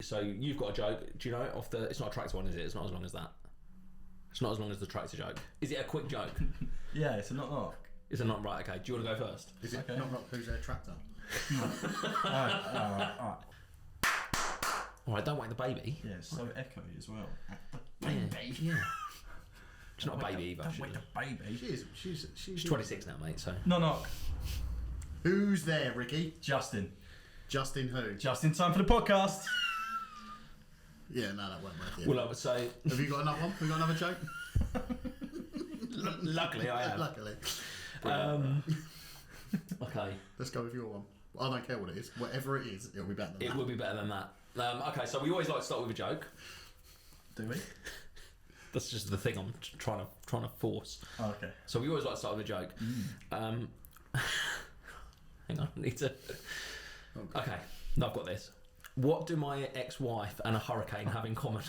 So you've got a joke. Do you know off the? It's not a tractor one, is it? It's not as long as that. It's not as long as the tractor joke. Is it a quick joke? Yeah, it's a knock. It's a knock. Right. Okay. Do you want to go first? Is it Okay. knock who's their tractor? Alright. All right. Don't wake the baby. Yeah, it's so echoey as well. Baby. Yeah. She's not a baby either. Don't wake the baby. She's 26 now, mate. So. Knock. Who's there, Ricky? Justin. Justin who? Just in time for the podcast. Yeah, no, that won't work. Yeah. Well, I would say. Have you got another one? Have you got another joke? Luckily, I have. Luckily. Okay. Let's go with your one. I don't care what it is. Whatever it is, it'll be better than that. It will be better than that. Okay, so we always like to start with a joke. Do we? That's just the thing I'm trying to force. Oh, okay. So we always like to start with a joke. Hang on, I need to. Okay, no, I've got this. What do my ex-wife and a hurricane have in common?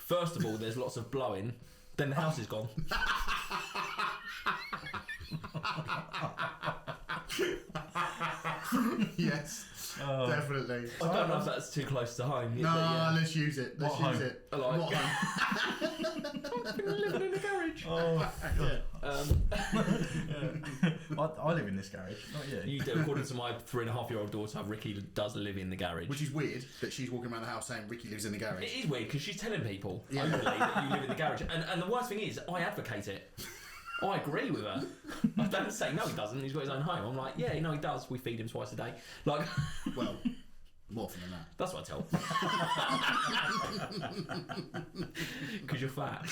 First of all, there's lots of blowing. Then the house is gone. Yes, definitely. I don't know if that's too close to home. No, let's use it. Let's What use home? it. I like- What home? I've been living in a garage. I live in this garage, not you. You do, according to my 3.5-year-old daughter, Ricky does live in the garage. Which is weird that she's walking around the house saying Ricky lives in the garage. It is weird because she's telling people Yeah. openly that you live in the garage, and the worst thing is, I advocate it. I agree with her. I don't say no, he doesn't. He's got his own home. I'm like, yeah, no, he does. We feed him twice a day. Like, Well, more often than that. that's what I tell. Because you're fat.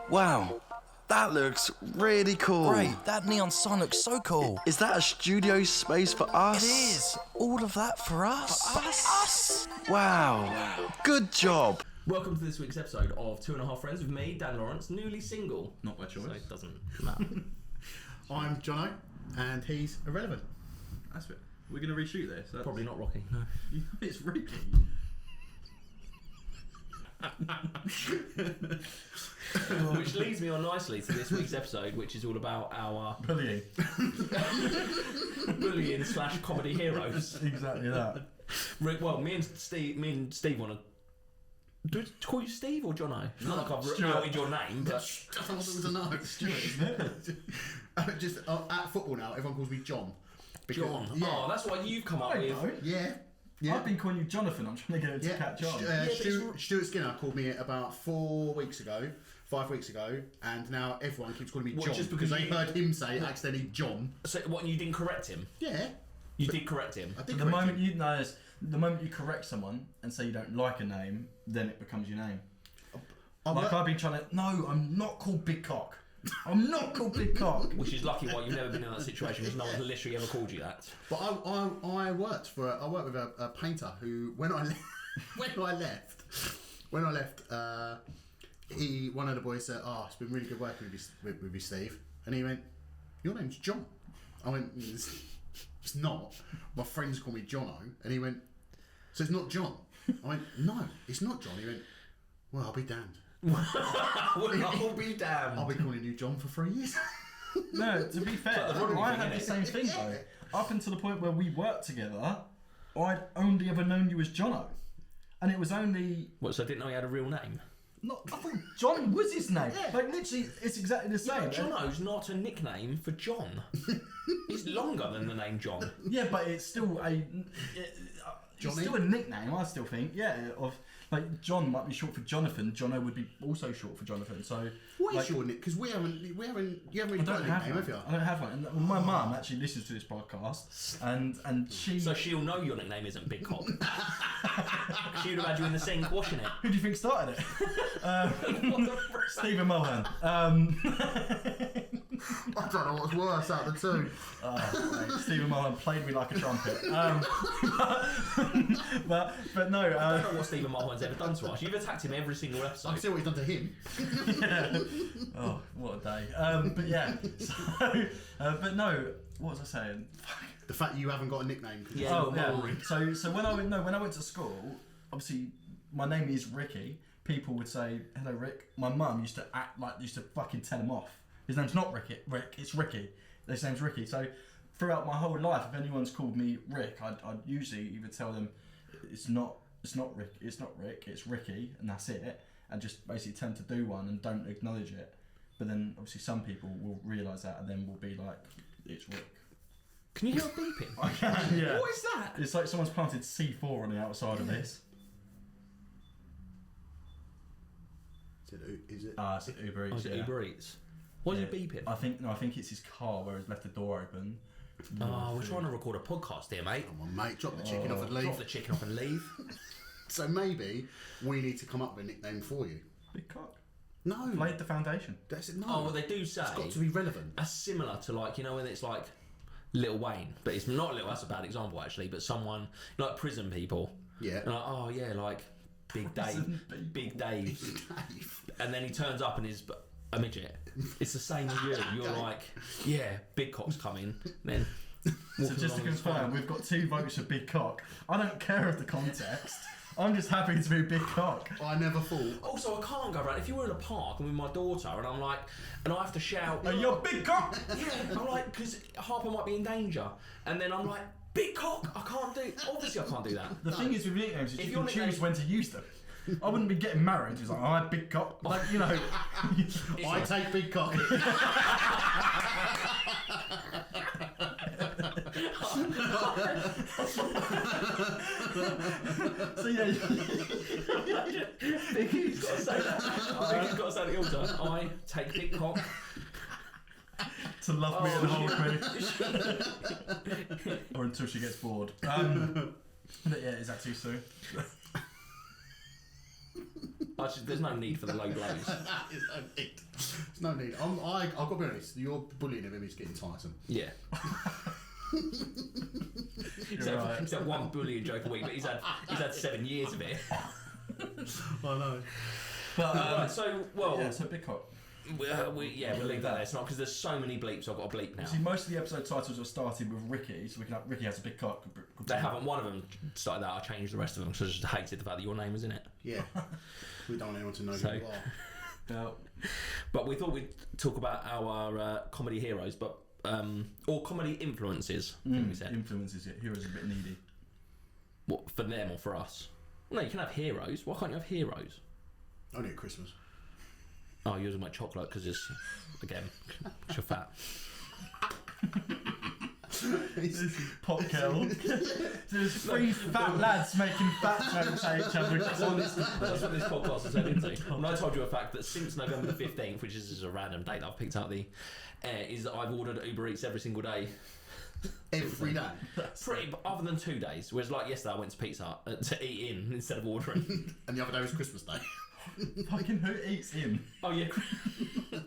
Wow, that looks really cool. Great, that neon sign looks so cool. Is that a studio space for us? It is. All of that for us. For us. Wow. Good job. Welcome to this week's episode of 2.5 Friends with me, Dan Lawrence, newly single. Not by choice. So it doesn't matter. I'm Jonno, and he's irrelevant. That's it. We're going to reshoot this. That's... Probably not Rocky, no. It's Ricky. Which leads me on nicely to this week's episode, which is all about our Bullying. bullying / comedy heroes. Exactly that. Well, me and Steve want to. Do I call you Steve or Jonno? It's not like I've Stuart. outed your name, but I don't want them to know. Stuart, isn't it? Just at football now, everyone calls me John. John. Yeah. Oh, that's what you've come up I with. don't. Yeah. Yeah. I've been calling you Jonathan. I'm trying to get it to catch on. Stuart Skinner called me about 5 weeks ago, and now everyone keeps calling me What, John just because they you- heard him say accidentally John. So, what? You didn't correct him? Yeah, You did correct him. I did. The correct moment him. you know, the moment you correct someone and say you don't like a name, then it becomes your name. I've been trying to. No, I'm not called Big Cock. I'm not called Big Cock. Which is lucky why you've never been in that situation because no one's literally ever called you that. But I worked with a painter who when I left, one of the boys said, "Oh, it's been really good working with you, Steve," and he went, "Your name's John." I went, "It's not. My friends call me Jonno," and he went, "So it's not John?" I went, "No, it's not John." He went, "Well, I'll be damned. I'll be damned. I'll be calling you John for 3 years." No, to be fair, It's like the Rodney I thing, had the innit? same thing though. Up until the point where we worked together, I'd only ever known you as Jonno, and it was only What? So I didn't know he had a real name. not. I thought John was his name. Yeah. Like literally, it's exactly the same. Jonno's not a nickname for John. It's longer than the name John. Yeah, but it's still it's Johnny? still a nickname. I still think, of like John might be short for Jonathan. Jonno would be also short for Jonathan. So What is like, your nick? Because you haven't really I got don't a have nickname, one. have you? I don't have one. And my mum actually listens to this podcast, and she. So she'll know your nickname isn't Big Cock. She'd have had you in the sink washing it. Who do you think started it? What the frick? Stephen Mulhan. I don't know what's worse out of the two. Mate, Stephen Mullen played me like a trumpet. But no. I don't know what Stephen Mulhern's ever done to us. You've attacked him every single I episode. can see what he's done to him. Oh, what a day. But yeah. So, but no. What was I saying? The fact you haven't got a nickname. Yeah. Oh yeah. So when I went to school, obviously my name is Ricky. People would say hello, Rick. My mum used to fucking tell him off. His name's not Rick, it's Ricky. His name's Ricky. So throughout my whole life, if anyone's called me Rick, I'd usually either tell them it's not Rick, it's Ricky, and that's it, and just basically tend to do one and don't acknowledge it. But then obviously some people will realise that and then will be like, it's Rick. Can you hear a beeping? I can, yeah. What is that? It's like someone's planted C4 on the outside of this. Is it? It's Uber Eats. Oh, is it Uber Eats? Why is it beeping? I think it's his car where he's left the door open. Oh, we're trying to record a podcast here, mate. Come on, mate, drop the chicken off and leave. Drop the chicken off and leave. So maybe we need to come up with a nickname for you. Big cock. No. Laid the foundation. That's it. No. Oh, well, they do say it's got to be relevant. Similar to like, you know, when it's like Lil Wayne, but it's not Lil. That's a bad example actually. But someone like prison people. Yeah. And like, oh yeah, like Big Dave, Big Dave, and then he turns up and is a midget. It's the same as you. You're like, yeah, Big Cock's coming. Then. So just to confirm, we've got 2 votes for Big Cock. I don't care of the context. I'm just happy to be Big Cock. I never thought. Also, I can't go around. If you were in a park and with my daughter, and I'm like, and I have to shout, Oh, you're Big Cock! Yeah, I'm like, because Harper might be in danger, and then I'm like, Big Cock. I can't do. Obviously, I can't do that. The thing is with nicknames, is If you your can nickname- choose when to use them. I wouldn't be getting married. It's like, oh, I had Big Cock. Like, you know. I take Big Cock. So yeah. He's got to say that. I think he's got to say that all the time. I take Big Cock. To love me and hold me. Or until she gets bored. But yeah, is that too soon? There's no need for the low blows. There's no need. I've got to be honest. Your bullying of him is getting tiresome. Yeah. He's had one bullying joke a week, but he's had 7 years of it. I know. But so Big Cock. we'll leave that there. It's not because there's so many bleeps. I've got to bleep now. See, most of the episode titles are starting with Ricky, so we can have Ricky has a big cock. They haven't. One of them started that. I changed the rest of them because I just hated the fact that your name was in it. Yeah. We don't want anyone to know So- who you are. No. But we thought we'd talk about our comedy heroes, but or comedy influences. I think we said. Influences it. Heroes are a bit needy. What, for them or for us? No, you can have heroes. Why can't you have heroes? Only at Christmas. Oh, yours are my chocolate because it's again, 'cause you're fat. This is Pop Kettle. There's 3 fat lads making fat jokes at each other. That's what this podcast has turned into. And I told you a fact that since November the 15th, which is just a random date that I've picked out the air, is that I've ordered Uber Eats every single day. Every day. Pretty, other than 2 days. Whereas like yesterday I went to Pizza Hut to eat in instead of ordering. And the other day was Christmas Day. Fucking who eats in? Oh yeah,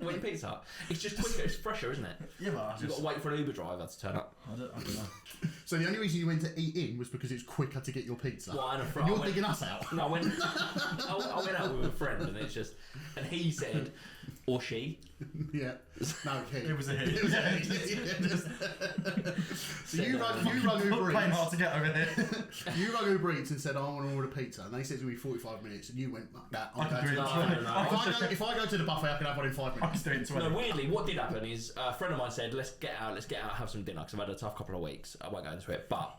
wait, Pizza Hut. It's just quicker, it's fresher, isn't it? Yeah, but You've got to wait for an Uber driver to turn up. I don't know. So the only reason you went to eat in was because it's quicker to get your pizza. Well, and You're digging us out. No, I went out with a friend, and it's just, and he said, or she. Yeah. No, he. It was a hit. It was a hit. So you run Uber Playing Eats. hard to get over here. You run Uber Eats and said, I want to order pizza. And they said to me 45 minutes, and you went, fuck that. I can do it in No, 20. no. If I go to the buffet, I can have one in 5 I minutes. can do it in 20. No, weirdly, what did happen is a friend of mine said, let's get out, have some dinner, because I've had a tough couple of weeks. I won't go into it, but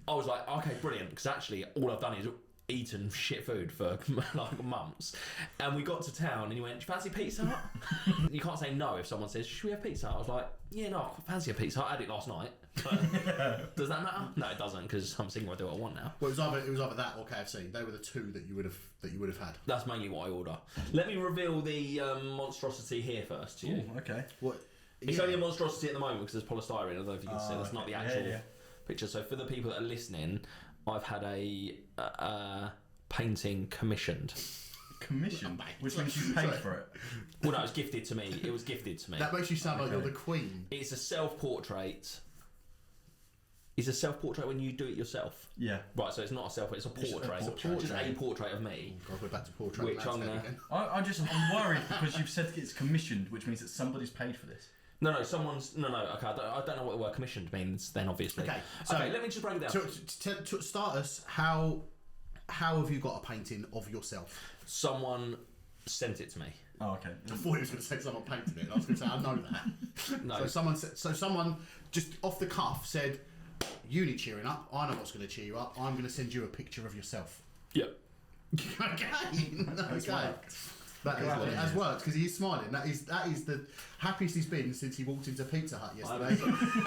I was like, okay, brilliant, because actually all I've done is eaten shit food for like months. And we got to town and he went, do you fancy Pizza Hut? You can't say no if someone says, should we have Pizza Hut? I was like, yeah, no, I fancy a Pizza Hut. I had it last night. But does that matter? No, it doesn't, because I'm single, I do what I want now. Well, it was either that or KFC. They were the 2 that you would have had. That's mainly what I order. Let me reveal the monstrosity here first to you. Ooh, okay. What? It's only a monstrosity at the moment because there's polystyrene. I don't know if you can see. That's not the actual Yeah. picture. So for the people that are listening, I've had a painting commissioned. Commission, which means you paid for it. Well, no, it was gifted to me. It was gifted to me. That makes you sound like you're the queen. It's a self-portrait. Is a self-portrait when you do it yourself? Yeah. Right, so it's not a self. It's a portrait. It's a portrait. Just a portrait of me. God, we're back to portrait Which I'm landscape gonna- again. I'm worried because you've said it's commissioned, which means that somebody's paid for this. No, someone's no. Okay, I don't know what the word commissioned means. Then obviously. Okay, so let me just break it down. To start us, how have you got a painting of yourself? Someone sent it to me. Oh, okay. I thought he was going to say someone painted it. I was going to say I know that. No. So someone just off the cuff said, "You need cheering up. I know what's going to cheer you up. I'm going to send you a picture of yourself." Yep. Okay. That has worked because he's smiling. That is the happiest he's been since he walked into Pizza Hut yesterday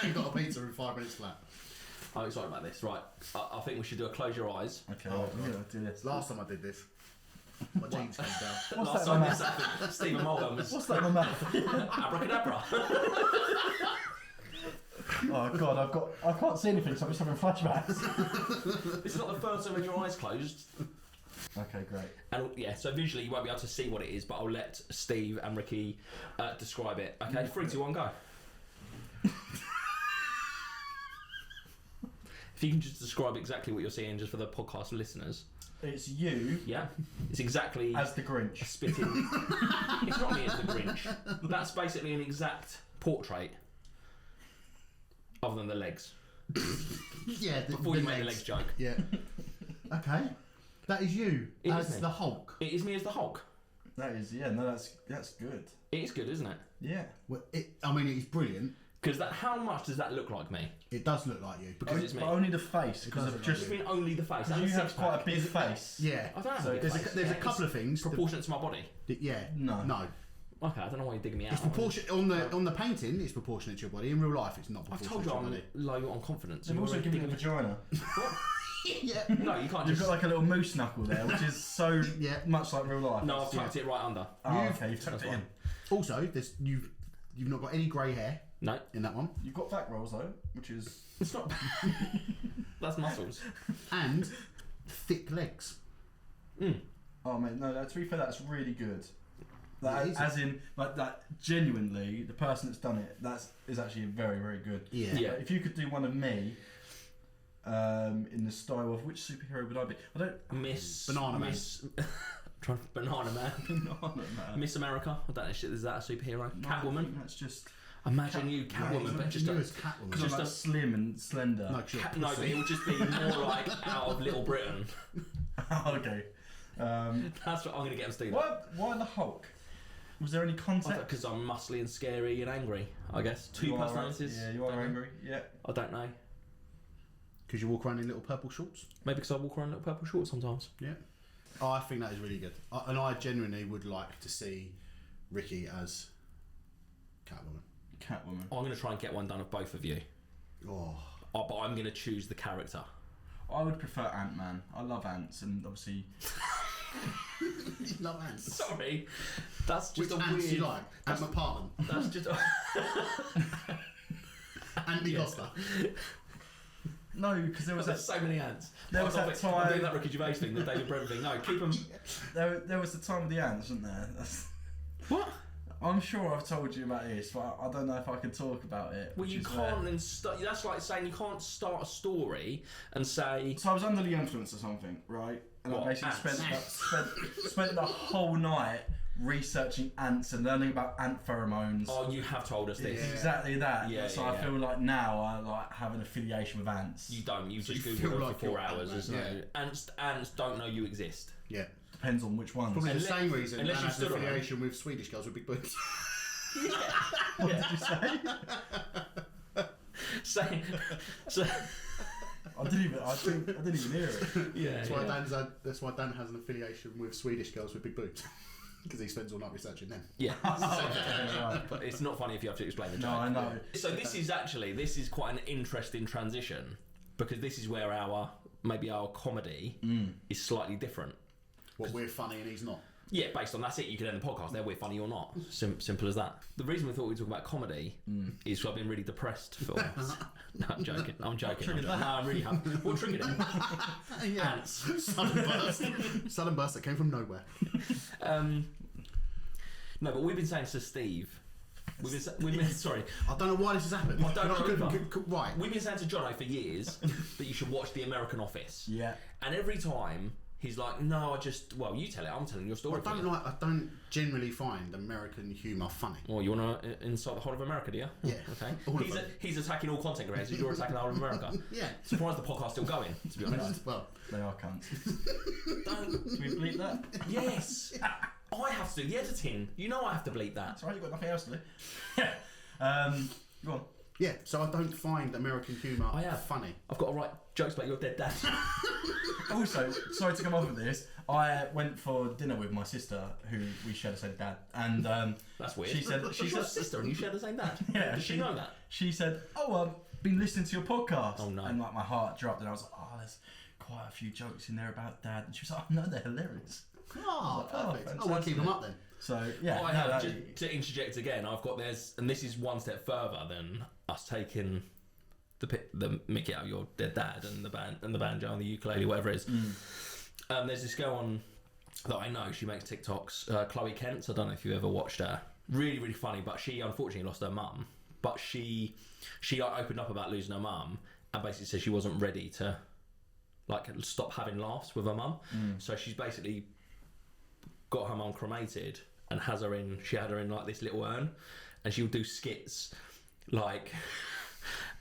and got a pizza in 5 minutes flat. I'm excited about this. Right, I think we should do a close your eyes. Okay, Oh, yeah, God. do this. Last time I did this, my jeans came down. Last that time Stephen Mullen was What's that in my mouth? abracadabra. Oh God, I can't see anything, so I'm just having flashbacks. This is not the first time with your eyes closed. Okay, great. And yeah, so visually you won't be able to see what it is, but I'll let Steve and Ricky describe it. Okay, 3, 2, 1, go. If you can just describe exactly what you're seeing, just for the podcast listeners. It's you Yeah, it's exactly as the Grinch. spitting. It's not me as the Grinch. That's basically an exact portrait, other than the legs. Yeah, Before you made the legs joke. Yeah. Okay. That is you It as is me. the Hulk. It is me as the Hulk. That is, yeah, no, that's good. It is good, isn't it? Yeah. Well, I mean, it's brilliant. Because how much does that look like me? It does look like you. Because it's me. But only the face, because does of look just Just mean only the face. because And you the have six-pack. quite a big face. Yeah. I don't have So a big There's face. a Yeah, couple it's of things. proportionate to my body. Yeah. No. No. Okay, I don't know why you're digging me out. It's proportionate on the painting. It's proportionate to your body. In real life, it's not I've proportionate told you to I'm your body. low on confidence. They've You're also already given you a digging vagina. Yeah. me- No, you can't You've just. got like a little moose knuckle there, which is so Yeah. much like real life. No, I've tucked it right under. Oh, okay, you've tucked That's it in. fine. Also, you've not got any grey hair No, in that one, You've got back rolls though, which is it's not. That's muscles. and thick legs. oh mate, no, to be fair, that's really good. Yeah, it is. As in, like that, genuinely, the person that's done it, is actually very, very good. Yeah. Yeah. If you could do one of me, in the style of which superhero would I be? I don't. Miss Banana Man. Miss. Banana Man. Banana Man. Miss America. I don't know. Is that a superhero? No, I Catwoman. think that's just Imagine you Catwoman, but just you a, as Catwoman. because I'm like a- slim and slender. No, 'cause you're a no, but pussy. it would just be more like out of Little Britain. Okay. That's what I'm going to get him to do. Why the Hulk? Was there any context? Because I'm muscly and scary and angry. I guess two You are- personalities. Yeah, you are Don't know. angry. Yeah. I don't know. Because you walk around in little purple shorts. Maybe because I walk around in little purple shorts sometimes. Yeah. Oh, I think that is really good. And I genuinely would like to see Ricky as Catwoman. Catwoman. I'm going to try and get one done of both of you. Oh. But I'm going to choose the character. I would prefer Ant-Man. I love ants, and obviously. You love ants. Sorry, that's just Which a ants weird. you like? Ant McPartlin. That's just. Andy Yes. Costa. No, because there was There's that. so many ants. There was that I'm time- doing that Ricky Gervais thing, the David Brent thing. No, keep them. There was the time of the ants, wasn't there? What? I'm sure I've told you about this, but I don't know if I can talk about it. Well, which you is can't. where- That's like saying you can't start a story and say. So I was under the influence of something, right? And What, I basically ants? spent the whole night researching ants and learning about ant pheromones. Oh, you have told us this. It's exactly that. Yeah, so yeah, I yeah. feel like now I like have an affiliation with ants. You don't. You So just you Google feel it like for 4 you're hours. Ant-Man, There's no ants don't know you exist. Yeah. Depends on which ones. Probably the Unless- same reason unless Anne you has an stood on them. affiliation with Swedish girls with big boobs. What did you say? Saying. So, I didn't even hear it. yeah. That's why Dan has an affiliation with Swedish girls with big boobs. Because he spends all night researching them. Yeah. Right. But it's not funny if you have to explain the joke. No, I know. So this is quite an interesting transition because this is where our comedy is slightly different. Well, we're funny and he's not. Yeah, based on that's it. You can end the podcast there. We're funny or not. Simple as that. The reason we thought we'd talk about comedy is 'cause I've been really depressed for. No, I'm joking. No, I'm really happy. What triggered it? Yeah. Ants. Sudden burst that came from nowhere. No, but we've been saying to Steve. We've been sorry. I don't know why this has happened. I don't know either. Right. We've been saying to Jonno for years that you should watch The American Office. Yeah. And every time he's like, no, you tell it. I'm telling your story. I don't generally find American humour funny. Well, you want to insult the whole of America, do you? Yeah. Okay. All of them. He's attacking all content creators. You're attacking the whole of America. Yeah. Surprised the podcast's still going, to be honest. Well, They are cunts. Don't. Do we bleep that? Yes. I have to do the editing. You know I have to bleep that. That's right, you've got nothing else to do. Go on. Yeah, so I don't find American humour funny. I've got to write jokes about your dead dad. Also, sorry to come off of this, I went for dinner with my sister, who we share the same dad, and That's weird. She said, She's your sister and you share the same dad. Yeah, Did she know that? She said, "Oh, I've been listening to your podcast." Oh no! And like my heart dropped, and I was like, "Oh, there's quite a few jokes in there about dad." And she was like, "Oh no, they're hilarious." Oh, perfect. fantastic. We'll keep them up then. So yeah, Well, just to interject again, I've got and this is one step further than us taking the mickey out of your dead dad and the banjo and the ukulele, whatever it is. There's this girl on that I know. She makes TikToks. Chloe Kent. I don't know if you ever watched her. Really, really funny. But she unfortunately lost her mum. But she opened up about losing her mum and basically said she wasn't ready to stop having laughs with her mum. So she's basically got her mum cremated and she had her in like this little urn, and she would do skits like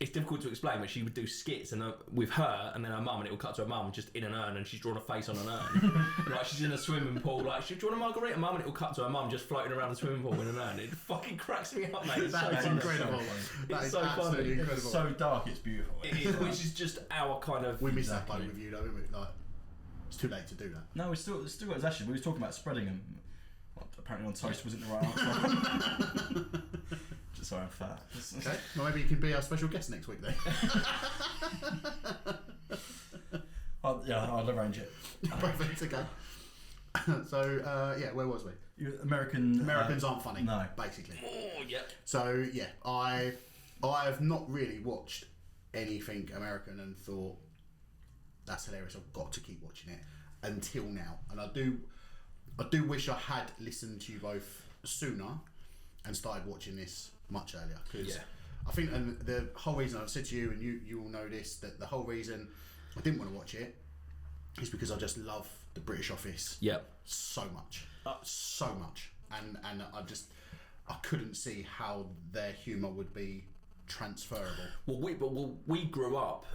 it's difficult to explain, but she would do skits and with her and then her mum, and it would cut to her mum just in an urn and she's drawn a face on an urn. Like she's in a swimming pool, like she's drawn a margarita, mum, and it will cut to her mum just floating around the swimming pool in an urn. It fucking cracks me up, mate. It's That so is incredible. That It's is so absolutely funny. incredible. it's so dark, it's beautiful. It is, which is just our kind of. We missed that Exactly. boat with you though, didn't we? Like, it's too late to do that. No, it's still got actually. We were talking about spreading them. Well, apparently on toast wasn't the right answer. Just sorry, I'm fat. Okay, well maybe you can be our special guest next week then. I'll arrange it. Perfect, okay. So, yeah, where was we? Americans aren't funny, no. basically. Oh, yep. So, yeah, I have not really watched anything American and thought, that's hilarious, I've got to keep watching it, until now. And I do wish I had listened to you both sooner and started watching this much earlier. Because I think the whole reason I've said to you, and you all know this, that the whole reason I didn't want to watch it is because I just love the British Office so much. So much. And I couldn't see how their humour would be transferable. Well, we grew up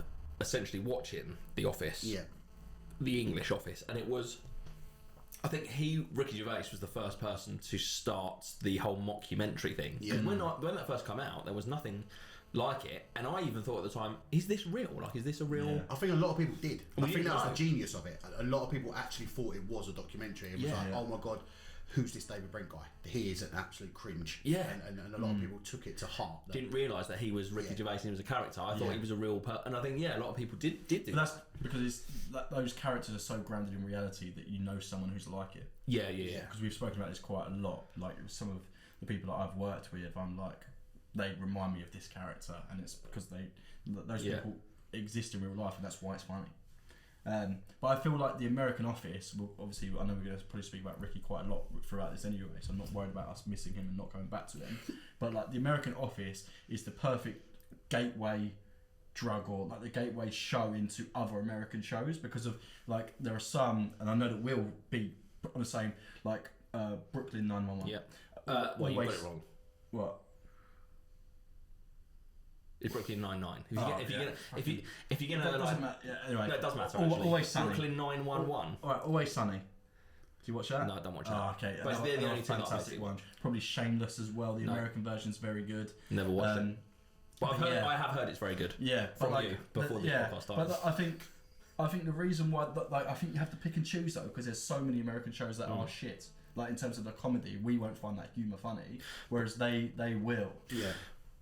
essentially watching The Office. Yeah. The English Office, and it was. I think Ricky Gervais was the first person to start the whole mockumentary thing. Yeah. When that first came out, there was nothing like it, and I even thought at the time, is this real? Like, is this a real? Yeah. I think a lot of people did. I think that was know. the genius of it. A lot of people actually thought it was a documentary. It was oh my god, who's this David Brent guy? He is an absolute cringe. Yeah. And a lot of people took it to heart. Didn't realise that he was Ricky Gervais and he was a character. I thought he was a real person, and I think a lot of people did do But that's because those characters are so grounded in reality that you know someone who's like it. Yeah. Because we've spoken about this quite a lot. Like some of the people that I've worked with, I'm like, they remind me of this character, and it's because those people exist in real life, and that's why it's funny. But I feel like the American Office, obviously I know we're going to probably speak about Ricky quite a lot throughout this anyway, so I'm not worried about us missing him and not going back to him. But like the American Office is the perfect gateway drug, or like the gateway show into other American shows, because of like there are some, and I know that we'll be on the same, like Brooklyn 911. Yeah. Well, you got it wrong. What? It's Brooklyn 99. If you're gonna That doesn't matter. Yeah, anyway. No, it does matter. Always Sunny. Brooklyn 911. All right, Always Sunny. Do you watch that? No, I don't watch that. Oh, okay. But they're the only two that I fantastic see. one. Probably Shameless as well. The No. American version's very good. Never watched it. But I have heard it's very good. Yeah, From but you before this podcast started. But I think the reason why, like, I think you have to pick and choose though, because there's so many American shows that are shit. Like in terms of the comedy, we won't find that humour funny, whereas they will. Yeah.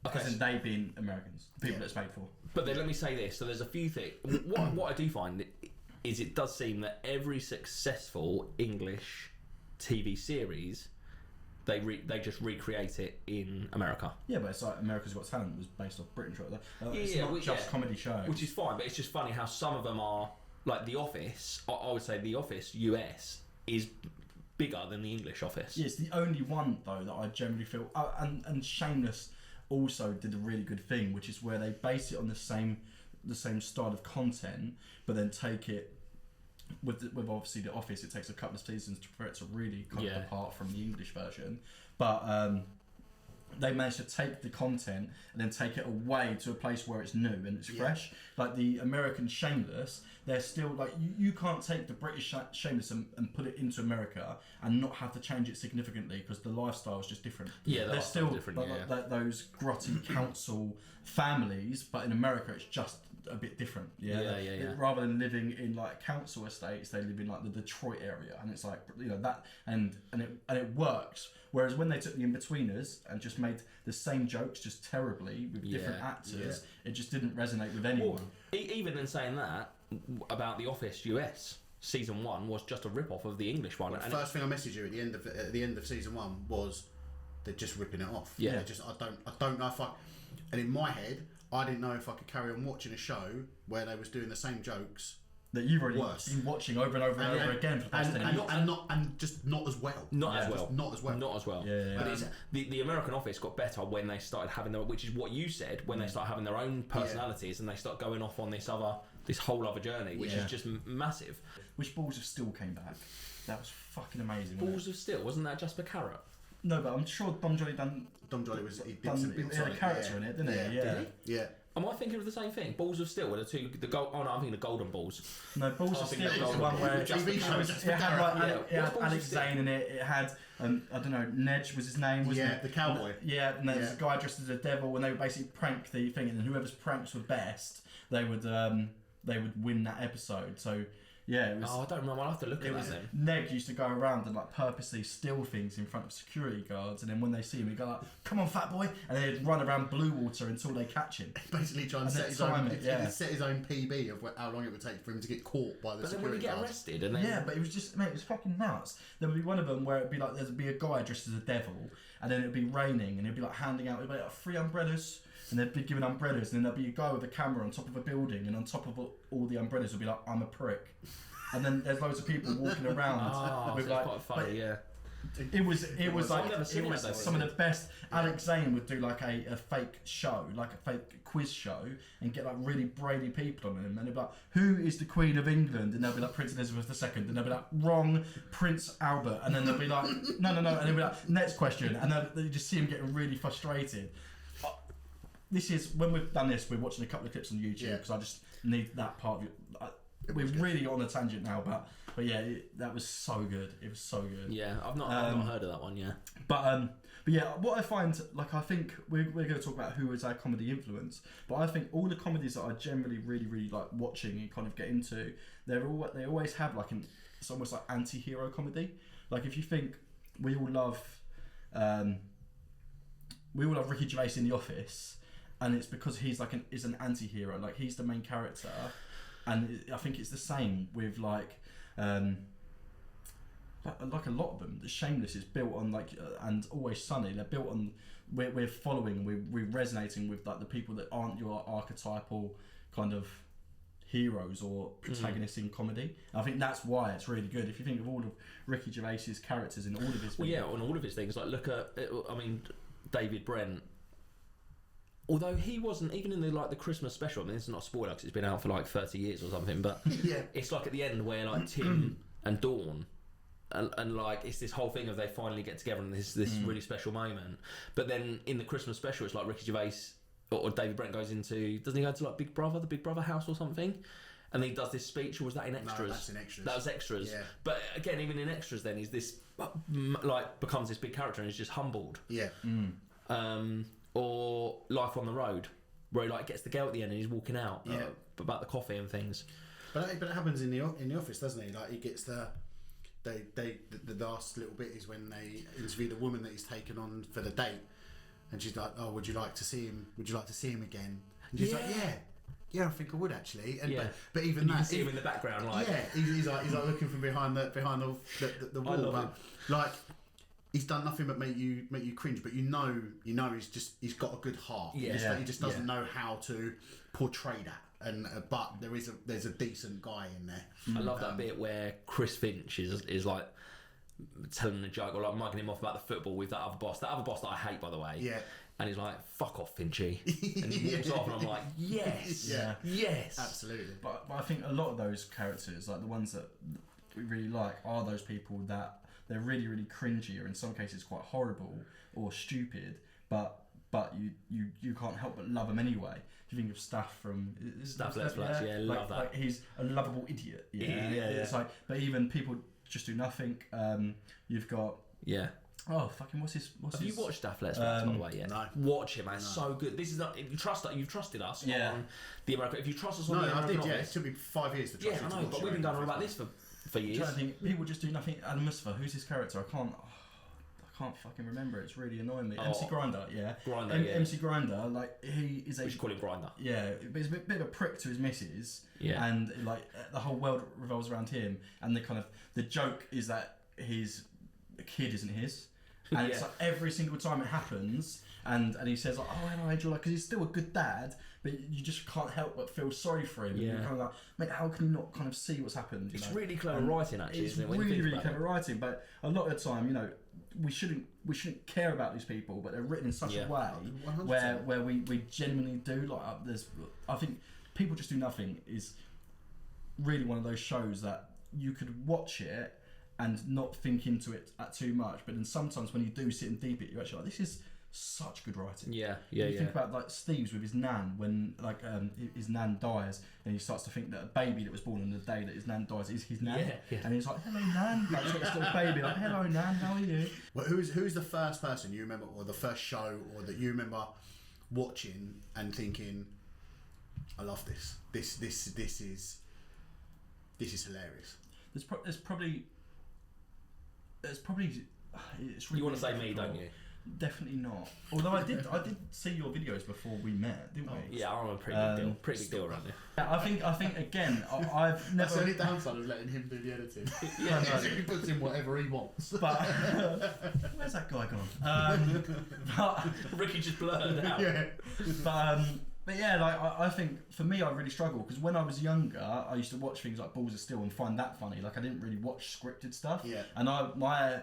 Because then they being Americans, the people that it's made for. But then let me say this. So there's a few things. What I do find is it does seem that every successful English TV series, they just recreate it in America. Yeah, but it's like America's Got Talent was based off British, right? It's not just comedy shows. Which is fine, but it's just funny how some of them are, like The Office, I would say The Office US is bigger than the English Office. Yeah, it's the only one though that I generally feel, and Shameless also did a really good thing, which is where they base it on the same style of content, but then take it with obviously The Office. It takes a couple of seasons for it to really come apart from the English version. But they managed to take the content and then take it away to a place where it's new and it's fresh. Like the American Shameless, they're still like you can't take the British Shameless and put it into America and not have to change it significantly because the lifestyle is just different. Yeah, they're still different. like those grotty council families, but in America it's just a bit different. Rather than living in like council estates, they live in like the Detroit area, and it's like that, and it works. Whereas when they took the In-Betweeners and just made the same jokes just terribly with different actors, it just didn't resonate with anyone. Well, even in saying that about The Office US, season 1 was just a rip-off of the English one. Well, the first thing I messaged you at the end of season 1 was they're just ripping it off. Yeah. I don't know if I. And in my head, I didn't know if I could carry on watching a show where they was doing the same jokes that you've already been watching over and over and over again for the past 10 years. And just not as well. Not as well. Yeah. But the American Office got better when they started having their, which is what you said, when they start having their own personalities and they start going off on this whole other journey, which is just massive. Which Balls of Steel came back. That was fucking amazing. Balls of Steel, wasn't that Jasper Carrot? No, but I'm sure Dom Jolly had a character in it, didn't he? Yeah. Did he? Yeah. Am I thinking of the same thing? Balls of Steel were I'm thinking of Golden Balls. No, Balls of Steel was the one where it had Alex Zane in it. It had I don't know, Nedge was his name, wasn't it? The cowboy. Yeah, and there was a guy dressed as a devil, and they would basically prank the thing, and whoever's pranks were best, they would win that episode. So. Yeah, it was. Oh, I don't remember. I'll have to look at that then. Neg used to go around and like purposely steal things in front of security guards, and then when they see him, he'd go like, "Come on, fat boy," and then he'd run around Blue Water until they catch him. Basically, trying to set his own PB of how long it would take for him to get caught by the security guards. But then when you get arrested, and then but it was just it was fucking nuts. There would be one of them where it'd be like there'd be a guy dressed as a devil, and then it'd be raining, and he'd be like handing out like 3 umbrellas. And they'd be giving umbrellas, and then there'd be a guy with a camera on top of a building, and on top of all the umbrellas would be like, "I'm a prick." And then there's loads of people walking around with like, quite funny, yeah. It was some of the best. Alex Zane would do like a fake show, like a fake quiz show, and get like really brainy people on him, and they'd be like, "Who is the Queen of England?" And they'll be like Prince Elizabeth II, and they'll be like, "Wrong, Prince Albert," and then they'll be like, "No," and they'll be like, "Next question," and then you just see him getting really frustrated. This is when we've done this. We're watching a couple of clips on YouTube because I just need that part of it. We're really on a tangent now, but yeah, that was so good. It was so good. Yeah, I've not heard of that one. Yeah, but yeah, what I find, like, I think we're going to talk about who is our comedy influence, but I think all the comedies that I generally really like watching and kind of get into, they always have like it's almost like anti-hero comedy. Like if you think we all love Ricky Gervais in The Office, and it's because he's like is an anti-hero, like he's the main character. And I think it's the same with like a lot of them. The Shameless is built on and Always Sunny. They're built on we're following, we're resonating with like the people that aren't your archetypal kind of heroes or protagonists in comedy. And I think that's why it's really good. If you think of all of Ricky Gervais's characters in all of his on all of his things, like look at David Brent. Although he wasn't even in the Christmas special. I mean, this is not a spoiler because it's been out for like 30 years or something. But it's like at the end where like Tim and Dawn, and like it's this whole thing of they finally get together and this really special moment. But then in the Christmas special, it's like Ricky Gervais or David Brent goes into, doesn't he go to like the Big Brother house or something? And he does this speech, or was that in Extras? No, that's in Extras. That was Extras. Yeah. But again, even in Extras, then he's this becomes this big character and he's just humbled. Yeah. Or Life on the Road, where he like gets the girl at the end and he's walking out about the coffee and things. But it happens in the office, doesn't he? Like he gets the last little bit is when they interview the woman that he's taken on for the date, and she's like, "Oh, would you like to see him? Would you like to see him again?" And she's like, "Yeah, I think I would actually." And but even that, you can see him in the background, like he's like looking from behind the wall, but like. He's done nothing but make you cringe, but you know he's got a good heart. He just doesn't know how to portray that. And but there's a decent guy in there. I love that bit where Chris Finch is like telling a joke or like mugging him off about the football with that other boss that I hate, by the way. Yeah. And he's like, "Fuck off, Finchy," and he walks off, and I'm like, "Yes, yes, absolutely." But I think a lot of those characters, like the ones that we really like, are those people that they're really, really cringy, or in some cases quite horrible or stupid, but you can't help but love him anyway. If you think of Staff from Staff Let's Flash, yeah, love that. Like he's a lovable idiot. Yeah. It's like, but even people just do nothing. You've got Oh fucking what's his? Have you watched Staff Let's Flash by the way yet? No. Watch it, man. It's so good. This is not. If you trust that you've trusted us on the American. If you trust us on the American I did. Office, it took me 5 years to trust you. I know, but we've been going on about this for years. I'm trying to think, people just do nothing. Adam Mustafa, who's his character? I can't fucking remember. It's really annoying me. MC Grinder, yeah. MC Grinder, like he is a. We should call him Grinder. Yeah, but he's a bit of a prick to his missus. Yeah. And like the whole world revolves around him. And the joke is that his kid isn't his. And it's like every single time it happens, and he says like, "Oh, hello, Angel," like, because he's still a good dad, but you just can't help but feel sorry for him. Yeah. And you're kind of like, mate, how can you not kind of see what's happened? It's really clever writing, actually. It's isn't it, when really, you think really about clever writing, but a lot of the time, we shouldn't care about these people, but they're written in such a way 100%. where we genuinely do. Like, I think People Just Do Nothing is really one of those shows that you could watch it and not think into it too much, but then sometimes when you do sit and deep it, you're actually like, this is such good writing. Yeah. You think about like Steve's with his nan, when his nan dies, and he starts to think that a baby that was born on the day that his nan dies is his nan, and he's like, "Hello, nan," like he's got this little baby, like, "Hello, nan, how are you?" Well, who's the first person you remember, or the first show, or that you remember watching and thinking, "I love this. This is hilarious." There's probably it's really You want to say me, difficult. don't you? Definitely not. Although I did see your videos before we met, didn't we? Yeah, I'm a pretty big deal around here. Yeah, I think again, I've never. That's the only downside of letting him do the editing. He puts in whatever he wants. But where's that guy gone? Ricky just blurted out. Yeah. But yeah, like I think for me, I really struggled because when I was younger, I used to watch things like Balls of Steel and find that funny. Like I didn't really watch scripted stuff. Yeah. And my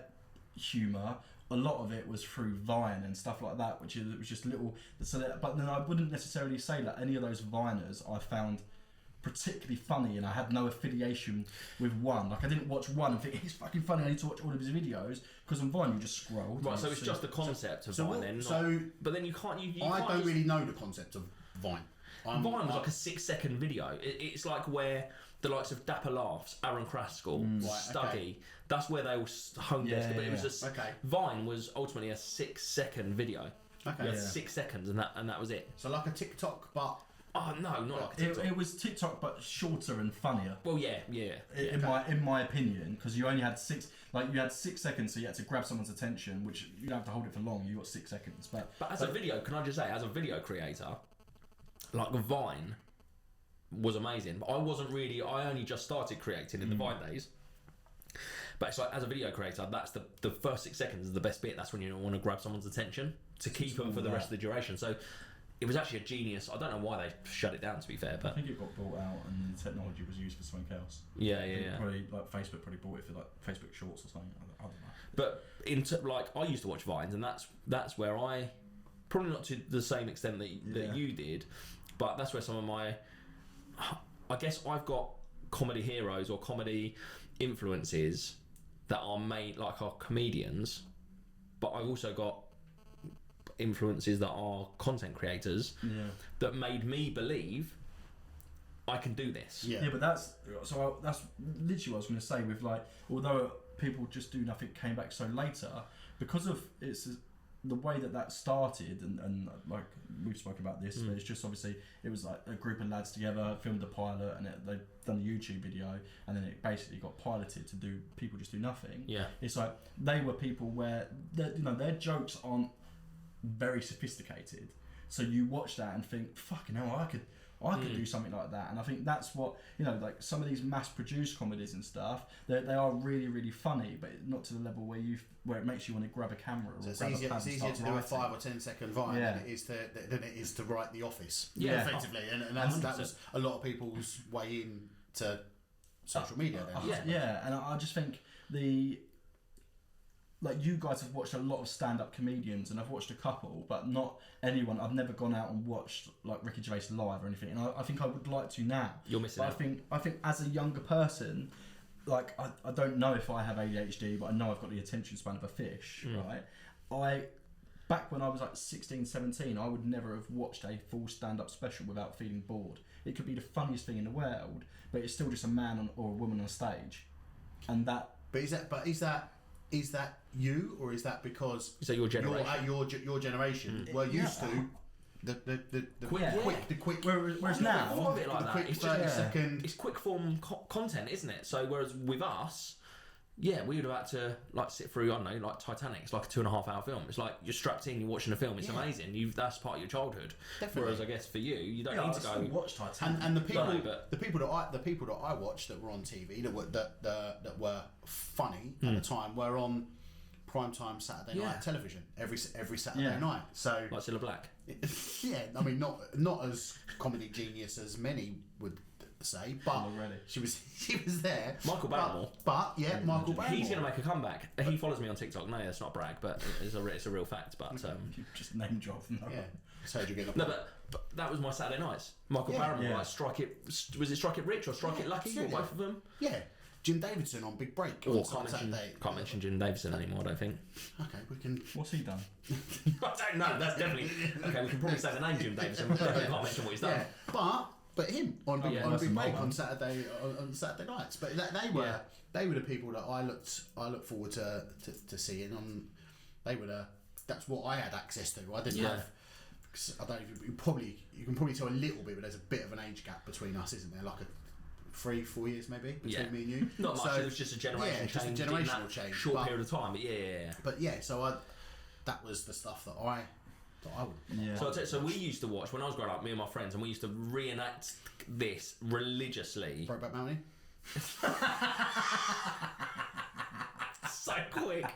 humour, a lot of it was through Vine and stuff like that, which was just little. But then I wouldn't necessarily say that any of those Viners I found particularly funny, and I had no affiliation with one. Like I didn't watch one and think he's fucking funny, I need to watch all of his videos, because on Vine you just scroll. Right, so it's just the concept of Vine then. But then you can't. I don't really know the concept of Vine. Vine was like a 6-second video. It's like where the likes of Dapper Laughs, Aaron Kraskell, Stuggy, that's where they all honed their skill. But it was Vine was ultimately a 6-second video. Okay. You had 6 seconds, and that was it. So like a TikTok, but oh no, not like a TikTok. It was TikTok, but shorter and funnier. Well, yeah. In my opinion, because you only had 6 seconds, so you had to grab someone's attention, which you don't have to hold it for long. You got 6 seconds, but as a video, can I just say, as a video creator, like Vine was amazing, but I only just started creating in the Vine days. But it's like, as a video creator, that's the first 6 seconds is the best bit. That's when you want to grab someone's attention to keep them for the rest of the duration. So it was actually a genius. I don't know why they shut it down, to be fair, but I think it got bought out and the technology was used for something else. Yeah. Probably like Facebook probably bought it for like Facebook Shorts or something. I don't know. But I used to watch Vines, and that's where I, probably not to the same extent that you did, but that's where some of my, I guess I've got comedy heroes or comedy influences that are made, like, are comedians, but I've also got influences that are content creators that made me believe I can do this. Yeah, but that's literally what I was going to say. With like, although People Just Do Nothing came back so later, because of the way that started, and like we've spoken about this, but it's just obviously it was like a group of lads together filmed a pilot, and they've done a YouTube video, and then it basically got piloted to do People Just Do Nothing. Yeah, it's like they were people where their jokes aren't very sophisticated, so you watch that and think, fucking hell, I could do something like that. And I think that's what, like some of these mass-produced comedies and stuff, they are really, really funny, but not to the level where it makes you want to grab a camera or so grab it's a pad easier and start to do a writing. 5 or 10 second Vine than it is to write The Office. Yeah, effectively, and that was a lot of people's way into social media. And I just think like you guys have watched a lot of stand-up comedians, and I've watched a couple, but not anyone. I've never gone out and watched like Ricky Gervais live or anything, and I think I would like to now. You're missing out. I think as a younger person, like I don't know if I have ADHD, but I know I've got the attention span of a fish, right? back when I was like 16, 17, I would never have watched a full stand-up special without feeling bored. It could be the funniest thing in the world, but it's still just a man or a woman on stage, and that. But is that you, or is that because Is that your generation? your generation were used to the quick Whereas now, More of it like the that. quick It's 30-second. It's quick form content, isn't it? So whereas with us, yeah, we would have had to like sit through, I don't know, like Titanic. It's like a 2.5 hour film. It's like you're strapped in, you're watching a film. It's amazing. That's part of your childhood. Definitely. Whereas I guess for you don't yeah, need I to still go. watch Titanic. And the people, No, but- the people that I watched that were on TV that were funny at the time were on primetime Saturday night television every Saturday night. So Like Cilla Black. yeah, I mean not as comedy genius as many would say, but Already. she was there. Michael Barrymore. But yeah, Michael Barrymore. He's going to make a comeback. He follows me on TikTok. No, that's not a brag, but it's a real fact. But You just name drop them. Yeah. So you get no, but that was my Saturday nights. Michael Barrymore, like Strike It. Was it Strike It Rich or Strike It Lucky? Or absolutely. both of them? Yeah. Jim Davidson on Big Break Oh, on Saturday. can't mention Jim Davidson anymore. I don't think. Okay, we can. What's he done? I don't know. That's definitely okay. We can probably say the name Jim Davidson. But definitely can't mention what he's done. Yeah, but him on Big that's Break amazing. on Saturday nights. But they were the people that I looked forward to seeing on. That's what I had access to. I didn't have. I don't. You can probably tell a little bit, but there's a bit of an age gap between us, isn't there? Like a 3-4 years maybe between me and you. Not much. So, It was just a generation change. just a in generational that change. Short but, period of time. But yeah. But yeah, so that was the stuff that I would. Yeah. So I'll tell you, so we used to watch when I was growing up, me and my friends, and we used to reenact this religiously. Brokeback Mountain. So quick.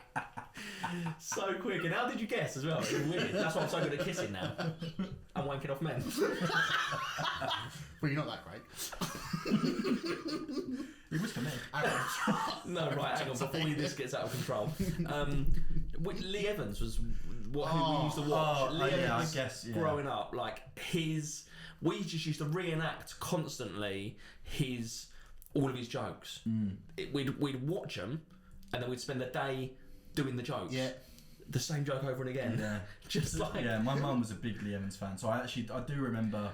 So quick. And how did you guess as well? It was weird. That's why I'm so good at kissing now. I'm wanking off men. Well, you're not that great. It was for me. No, right, hang on, before this gets out of control. Lee Evans was who we used to watch. Lee Evans, I guess, yeah. growing up, like we just used to reenact constantly all of his jokes. We'd watch them, and then we'd spend the day doing the jokes. Yeah. The same joke over and again. Yeah. Just like Yeah, my mum was a big Lee Evans fan, so I do remember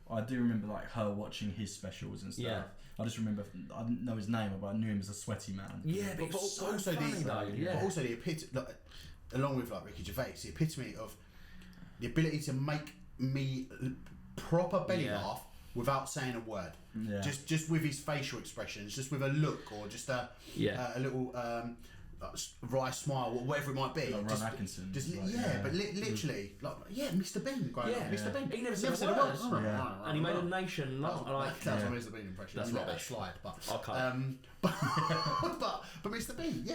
like her watching his specials and stuff. Yeah. I just remember, I didn't know his name, but I knew him as a sweaty man. Yeah, but it was so funny though. Yeah. But also the epitome, like, along with like Ricky Gervais, the epitome of the ability to make me proper belly laugh without saying a word. Yeah. Just with his facial expressions, just with a look or just a little wry smile or whatever it might be. Like just, Ron Atkinson. Just, like, but literally, Mr. Bean growing up. Mr. Bean. He never said Never a word. Yeah. And he made a nation like. That's my Mr. Bean impression. That's Let that rubbish. slide, but Okay. but Mr. Bean,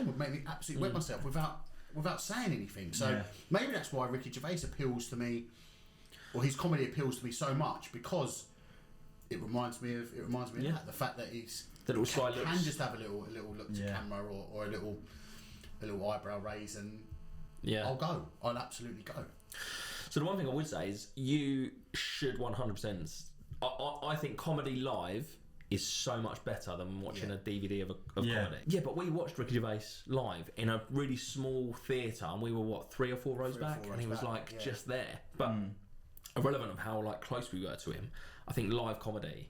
would make me absolutely wet myself without saying anything. So maybe that's why Ricky Gervais appeals to me, or his comedy appeals to me so much, because it reminds me of that, the fact that he's The little sly can looks. just have a little look to camera or a little eyebrow raise, and I'll absolutely go. So the one thing I would say is you should 100%. I think comedy live is so much better than watching a DVD of comedy. Yeah, but we watched Ricky Gervais live in a really small theatre, and we were 3 or 4 rows back, and he was just there. But irrelevant of how close we were to him, I think live comedy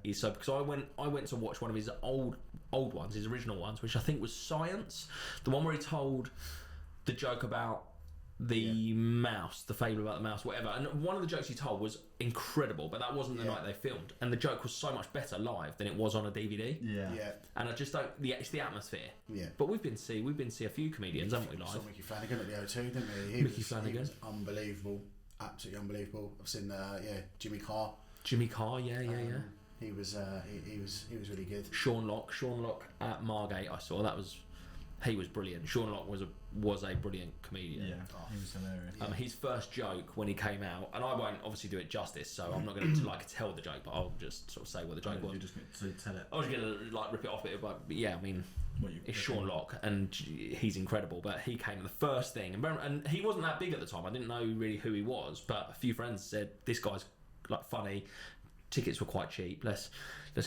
is so, because I went to watch one of his old ones, his original ones, which I think was Science, the one where he told the joke about the mouse, the fable about the mouse, whatever. And one of the jokes he told was incredible, but that wasn't the night they filmed. And the joke was so much better live than it was on a DVD. Yeah. And I just don't. It's the atmosphere. Yeah. But we've been see a few comedians, haven't we, live? Saw Mickey Flanagan at the O2, didn't we? Mickey Flanagan. He was unbelievable, absolutely unbelievable. I've seen Jimmy Carr. Jimmy Carr, yeah. He was really good. Sean Locke at Margate. I saw he was brilliant. Sean Locke was a brilliant comedian. Yeah, he was hilarious. His first joke when he came out, and I won't obviously do it justice, so I'm not going to tell the joke, but I'll just sort of say what the joke was. You're just going to tell it. I was going to rip it off, but yeah, I mean, it's Sean Locke, and he's incredible. But he came the first thing, and he wasn't that big at the time. I didn't know really who he was, but a few friends said this guy's funny. Tickets were quite cheap. Let's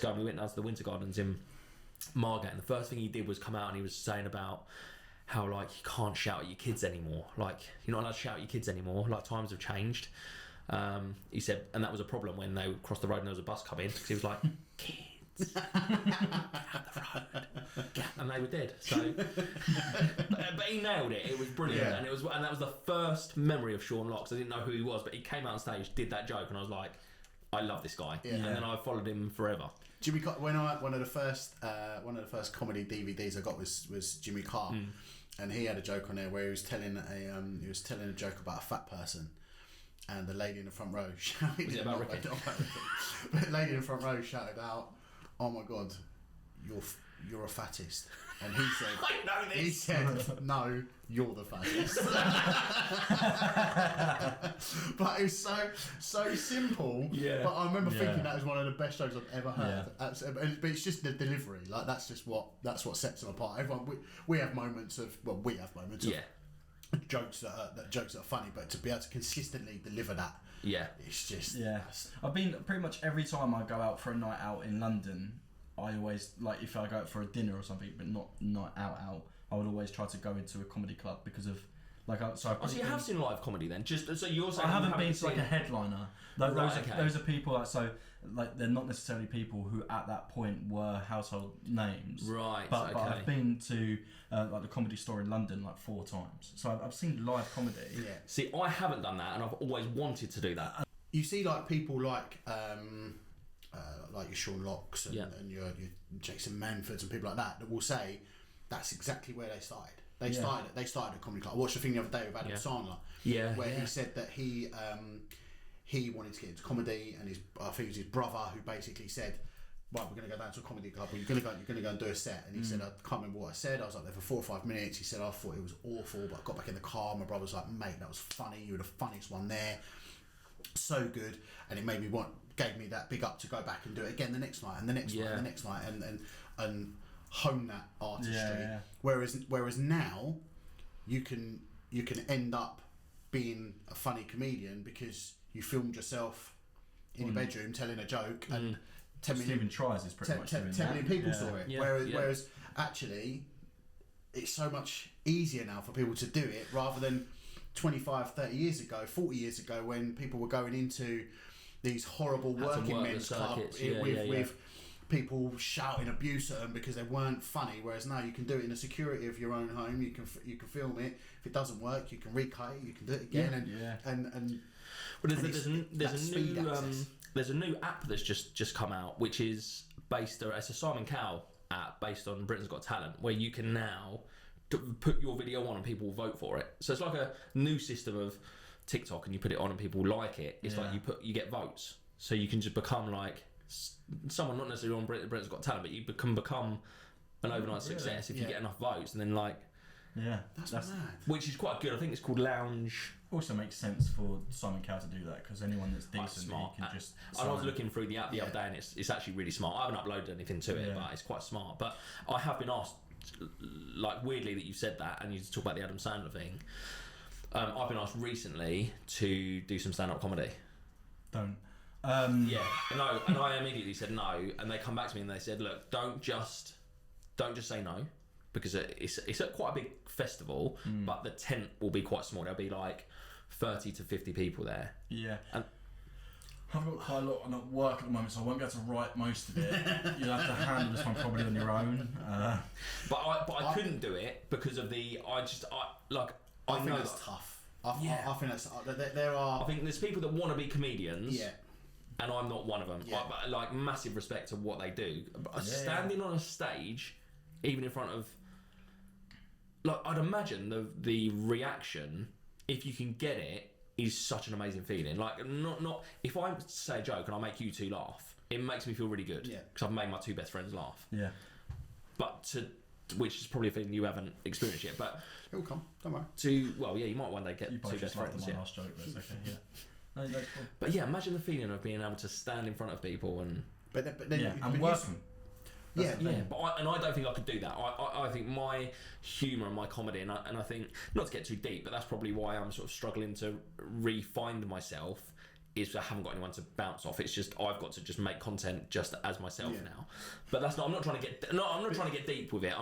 go. We went down to the Winter Gardens in Margate, and the first thing he did was come out and he was saying about how like you can't shout at your kids anymore. Like you're not allowed to shout at your kids anymore. Like times have changed. He said, and that was a problem when they crossed the road and there was a bus coming because he was like, kids, get out the road, and they were dead. So, but he nailed it. It was brilliant, Yeah. and that was the first memory of Sean Locke. I didn't know who he was, but he came out on stage, did that joke, and I was like, I love this guy, Yeah. and then I followed him forever. Jimmy Carr. One of the first comedy DVDs I got was Jimmy Carr, and he had a joke on there where he was telling a joke about a fat person, and the lady in the front row shouted. Was it about Ricky? But the lady in the front row shouted out, "Oh my God, you're a fattest," and he said, I know this. He said, "No, you're the fattest." But it was so simple. Yeah. But I remember Yeah. thinking that was one of the best jokes I've ever heard. But it's just the delivery. Like that's what sets them apart. Everyone we have moments of Yeah, jokes that are funny, but to be able to consistently deliver that, yeah. it's just I've been pretty much every time I go out for a night out in London, I always, like, if I go out for a dinner or something, but not night out, I would always try to go into a comedy club because of, like, so You have seen live comedy then? Just so you're saying I you haven't been to like seen- a headliner. Those are people that, so like, they're not necessarily people who at that point were household names. Right, But okay. I've been to like the Comedy Store in London like 4 times. So I've seen live comedy. yeah. See, I haven't done that, and I've always wanted to do that. You see, like people like your Sean Locks and, Yeah. and your Jason Manfords and people like that will say that's exactly where they started. They Yeah. started at comedy club. I watched a thing the other day with Adam Yeah. Sandler, Yeah, where yeah. he said that he wanted to get into comedy, and I think it was his brother who basically said, "Right, we're going to go down to a comedy club. You're going to go and do a set." And he said, "I can't remember what I said. I was like there for 4 or 5 minutes." He said, "I thought it was awful, but I got back in the car. My brother was like, mate, that was funny. You were the funniest one there. So good." And it made me gave me that big up to go back and do it again the next night and the next night and the next night and hone that artistry. Yeah. Whereas now you can end up being a funny comedian because you filmed yourself in your bedroom telling a joke and 10 million Stephen Tries is pretty much doing 10 that. million people Yeah. saw it. Yeah, Whereas actually it's so much easier now for people to do it rather than 25, 30 years ago, 40 years ago when people were going into these horrible Had to working work the men's clubs circuits. Yeah, with people shouting abuse at them because they weren't funny, whereas now you can do it in the security of your own home. You can film it. If it doesn't work, you can recut it. You can do it again. And Well, and there's that speed access. there's a new app that's just come out, which is based. It's a Simon Cowell app based on Britain's Got Talent, where you can now put your video on and people will vote for it. So it's like a new system of TikTok, and you put it on and people like it. It's like you get votes, so you can just become like someone not necessarily on Britain's Got Talent, but you can become an overnight success if you get enough votes, and then like. Yeah, that's mad. Which is quite good. I think it's called Lounge. Also makes sense for Simon Cowell to do that because anyone that's decent, Smart. he can just. I was looking through the app the other day, and it's actually really smart. I haven't uploaded anything to it, but it's quite smart. But I have been asked, like weirdly that you said that, and you talk about the Adam Sandler thing. I've been asked recently to do some stand-up comedy. Don't. Yeah, no, and I immediately said no, and they come back to me and they said, look, don't just say no, because it's at quite a big festival, but the tent will be quite small. There'll be like 30 to 50 people there. Yeah. And I've got quite a lot on at work at the moment, so I won't be able to write most of it. You'll have to handle this one probably on your own. But I couldn't do it because of I think know that's tough. I think that's there are. I think there's people that want to be comedians. Yeah. And I'm not one of them. Yeah. Like massive respect to what they do. But standing on a stage, even in front of, like, I'd imagine the reaction, if you can get it, is such an amazing feeling. Like, not if I say a joke and I make you two laugh, it makes me feel really good. Yeah. Because I've made my two best friends laugh. Yeah. But which is probably a thing you haven't experienced yet. But It will come. Don't worry. you might one day get You two both best just laughed friends. at my Yeah. last joke, but it's okay. Yeah. No, that's cool. But yeah, imagine the feeling of being able to stand in front of people and. But then Yeah, but and you- working. Yeah, Yeah, but I don't think I could do that. I think my humour and my comedy, and I think, not to get too deep, but that's probably why I'm sort of struggling to re-find myself, is I haven't got anyone to bounce off. It's just I've got to just make content just as myself now. But that's not. I'm not trying to get. No, I'm not trying to get deep with it.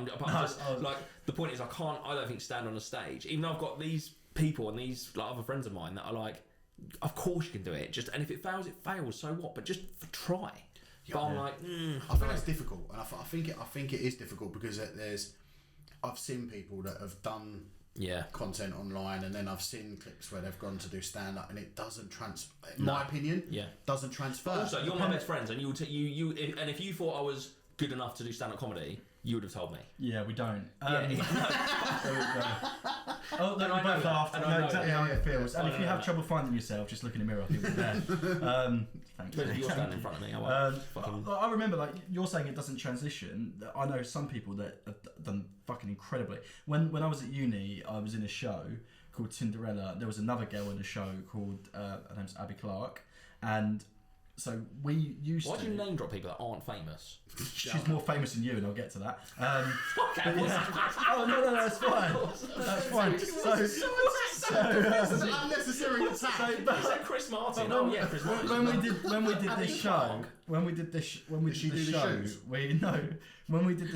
Like the point is, I don't think stand on a stage. Even though I've got these people and these like other friends of mine that are like, of course you can do it. Just and if it fails, it fails. So what? But just try. Yeah, but I'm like, I think that's difficult, and I think it is difficult because I've seen people that have done content online, and then I've seen clips where they've gone to do stand up, and it doesn't in my opinion, doesn't transfer. Also, you're my best friends, and if you thought I was good enough to do stand up comedy, you would have told me. Yeah, we don't. Oh, no, we both laughed. I know exactly how it feels. And if you have trouble finding yourself, just look in the mirror. I think we're there. Thanks. But if you're standing in front of me, I remember, like, you're saying it doesn't transition. I know some people that have done fucking incredibly. When I was at uni, I was in a show called Tinderella. There was another girl in the show called, her name's Abby Clark. And so we used Why do you name drop people that aren't famous? She's more famous than you, and I'll get to that. Okay. Oh no, that's fine. That's fine. This is an unnecessary attack. Is that Chris Martin? Chris Martin. When we did this show, when we did the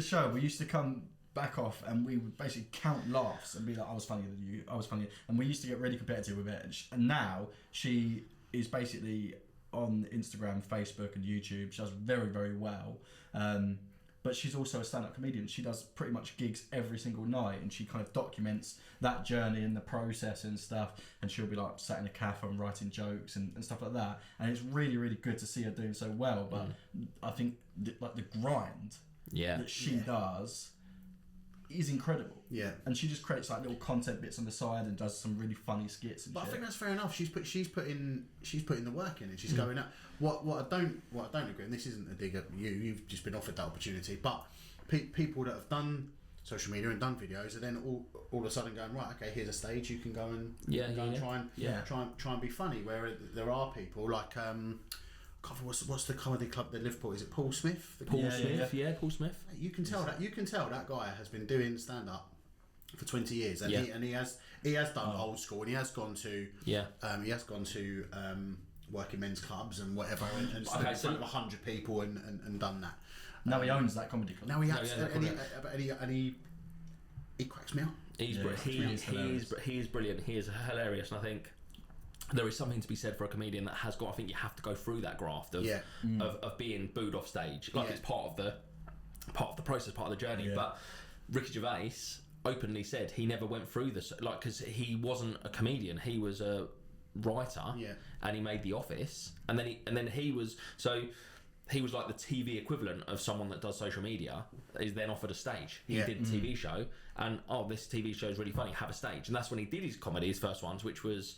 show, we used to come back off and we would basically count laughs and be like, I was funnier than you, I was funnier, and we used to get really competitive with it. And now she is basically on Instagram, Facebook and YouTube. She does very, very well. But she's also a stand-up comedian. She does pretty much gigs every single night, and she kind of documents that journey and the process and stuff. And she'll be like sat in a cafe and writing jokes and stuff like that. And it's really, really good to see her doing so well. But I think the grind that she does is incredible. Yeah. And she just creates like little content bits on the side and does some really funny skits and shit. I think that's fair enough. She's putting the work in, and she's going out. What I don't agree, and this isn't a dig at you. You've just been offered that opportunity, but people that have done social media and done videos are then all of a sudden going, right, okay, here's a stage, you can go and try and be funny. Where there are people like what's the comedy club in Liverpool? Is it Paul Smith? Paul Smith. You can tell that guy has been doing stand up for 20 years, and he has done old school, and he has gone to working men's clubs and whatever, and stood in front of 100 people and done that. Now he owns that comedy club. Now he he cracks me up. He is brilliant. He is hilarious, and I think there is something to be said for a comedian that has got. I think you have to go through that graft of being booed off stage. Like it's part of the process, part of the journey. Yeah. But Ricky Gervais openly said he never went through this, like, because he wasn't a comedian. He was a writer, and he made The Office, and then he was like the TV equivalent of someone that does social media. Is then offered a stage. He did a TV show, and this TV show is really funny. Have a stage, and that's when he did his comedy, his first ones, which was.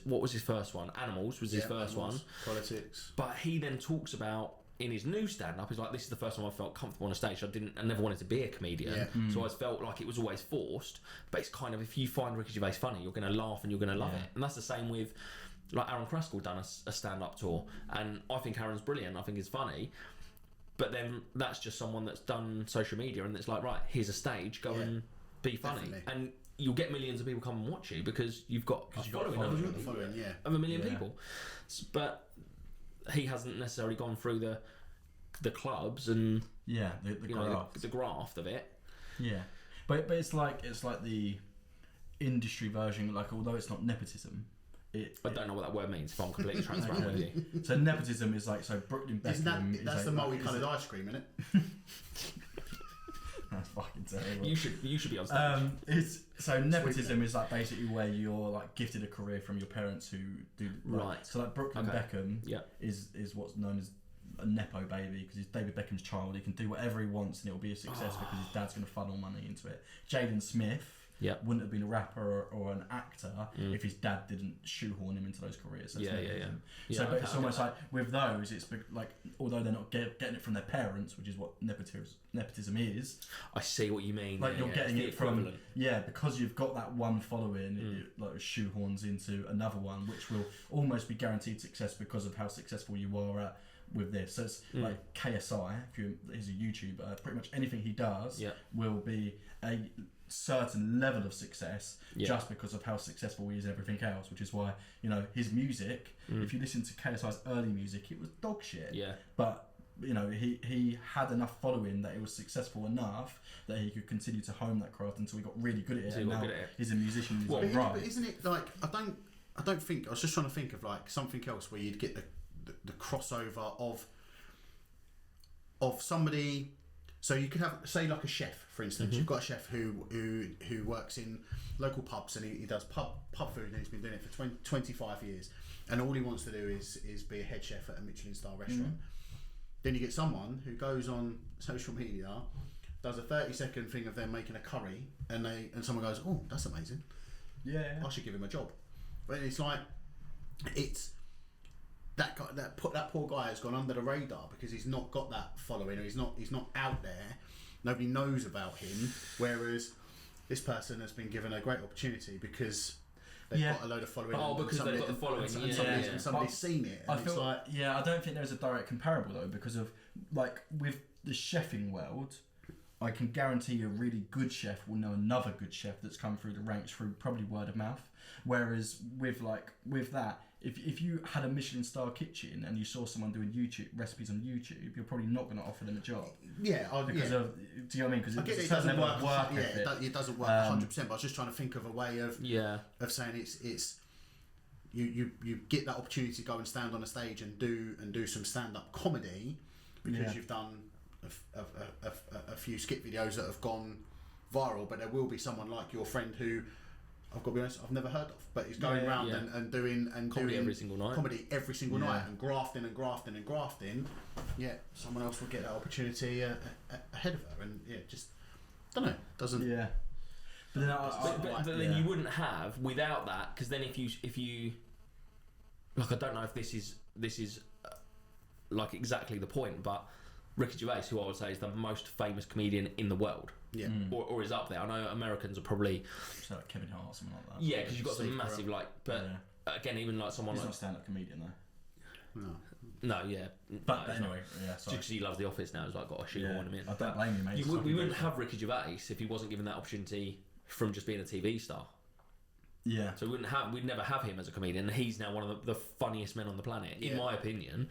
What was his first one? Animals was his first one. Politics. But he then talks about in his new stand-up, he's like, this is the first time I felt comfortable on a stage. I never wanted to be a comedian, so I felt like it was always forced. But it's kind of, if you find Ricky Gervais funny, you're going to laugh and you're going to love it. And that's the same with, like, Aaron Kraskell done a stand-up tour, and I think Aaron's brilliant. I think he's funny. But then that's just someone that's done social media, and it's like, right, here's a stage, go and be funny. Definitely. And you'll get millions of people come and watch you because you've got a following of a million people. But he hasn't necessarily gone through the clubs and the graft of it. Yeah, but it's like the industry version. Like, although it's not nepotism, I don't know what that word means. If I'm completely transparent with you. So nepotism is like Brooklyn Beckham. That's the multi-coloured ice cream, isn't it? That's fucking terrible. You should be on stage. So nepotism is like basically where you're like gifted a career from your parents who do right. So like Brooklyn Beckham is what's known as a nepo baby, because he's David Beckham's child. He can do whatever he wants and it'll be a success because his dad's going to funnel money into it. Jaden Smith wouldn't have been a rapper or an actor if his dad didn't shoehorn him into those careers. So it's almost like with those, it's like, although they're not getting it from their parents, which is what nepotism is. I see what you mean. Like you're getting it from because you've got that one following, it like shoehorns into another one, which will almost be guaranteed success because of how successful you are at. With this, so it's like KSI. He's a YouTuber. Pretty much anything he does will be certain level of success Yeah. just because of how successful he is in everything else, which is why, you know, his music, if you listen to KSI's early music, it was dog shit. Yeah. But, you know, he had enough following that it was successful enough that he could continue to hone that craft until he got really good at it. Until he And got now good at it. he's a musician in his But, own right. but isn't it like I don't think I was just trying to think of like something else where you'd get the crossover of somebody. So you could have, say, like a chef, for instance. You've got a chef who works in local pubs and he does pub food, and he's been doing it for 25 years, and all he wants to do is be a head chef at a Michelin star restaurant. Then you get someone who goes on social media, does a 30-second thing of them making a curry, and someone goes, "Oh, that's amazing. Yeah. I should give him a job." But it's like, it's that guy, that poor guy has gone under the radar because he's not got that following, or he's not out there. Nobody knows about him. Whereas this person has been given a great opportunity because they've got a load of following. Oh, because they've got the following. And somebody's seen it. And I feel like, I don't think there's a direct comparable though, because of like with the chefing world, I can guarantee a really good chef will know another good chef that's come through the ranks through probably word of mouth. Whereas with that, if you had a Michelin star kitchen and you saw someone doing YouTube recipes on YouTube, you're probably not going to offer them a job. Because of, do you know what I mean? Because it doesn't work. It doesn't work 100%. But I was just trying to think of a way of saying it's you get that opportunity to go and stand on a stage and do some stand up comedy because you've done a few skit videos that have gone viral. But there will be someone like your friend who, I've got to be honest, I've never heard of, but he's going around and doing comedy every single night. Comedy every single night and grafting and grafting and grafting. Yeah, someone else will get that opportunity ahead of her, and just don't know. Doesn't. Yeah. But then, but then you wouldn't have without that, because then if you like, I don't know if this is like exactly the point, but Ricky Gervais, who I would say is the most famous comedian in the world. Yeah. Or is up there. I know Americans are probably... So like Kevin Hart or something like that. Yeah, because you've got some massive, like... But again, even like someone He's like... not a stand-up comedian, though. No, yeah. But no, anyway, sorry. Just because he loves The Office now, he's like, got to shoehorn him in. I don't blame you, mate. We wouldn't have Ricky Gervais if he wasn't given that opportunity from just being a TV star. Yeah. So we'd never have him as a comedian. He's now one of the funniest men on the planet, in my opinion,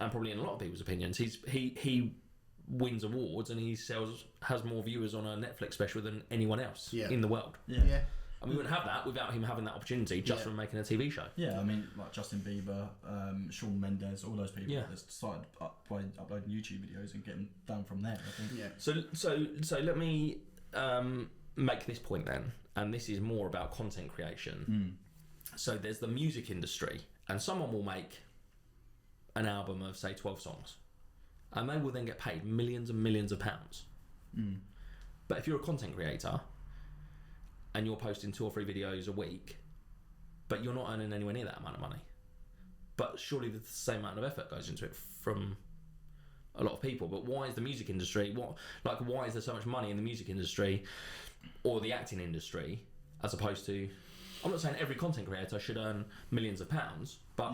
and probably in a lot of people's opinions. He wins awards and he has more viewers on a Netflix special than anyone else in the world. Yeah. And we wouldn't have that without him having that opportunity just from making a TV show. Yeah, I mean, like Justin Bieber, Shawn Mendes, all those people that started by uploading YouTube videos and getting down from there, I think. Yeah. So let me make this point then, and this is more about content creation. So there's the music industry, and someone will make an album of, say, 12 songs, and they will then get paid millions and millions of pounds. But if you're a content creator and you're posting 2 or 3 videos a week, but you're not earning anywhere near that amount of money, but surely the same amount of effort goes into it from a lot of people. But why is the music industry, why is there so much money in the music industry or the acting industry, as opposed to, I'm not saying every content creator should earn millions of pounds, but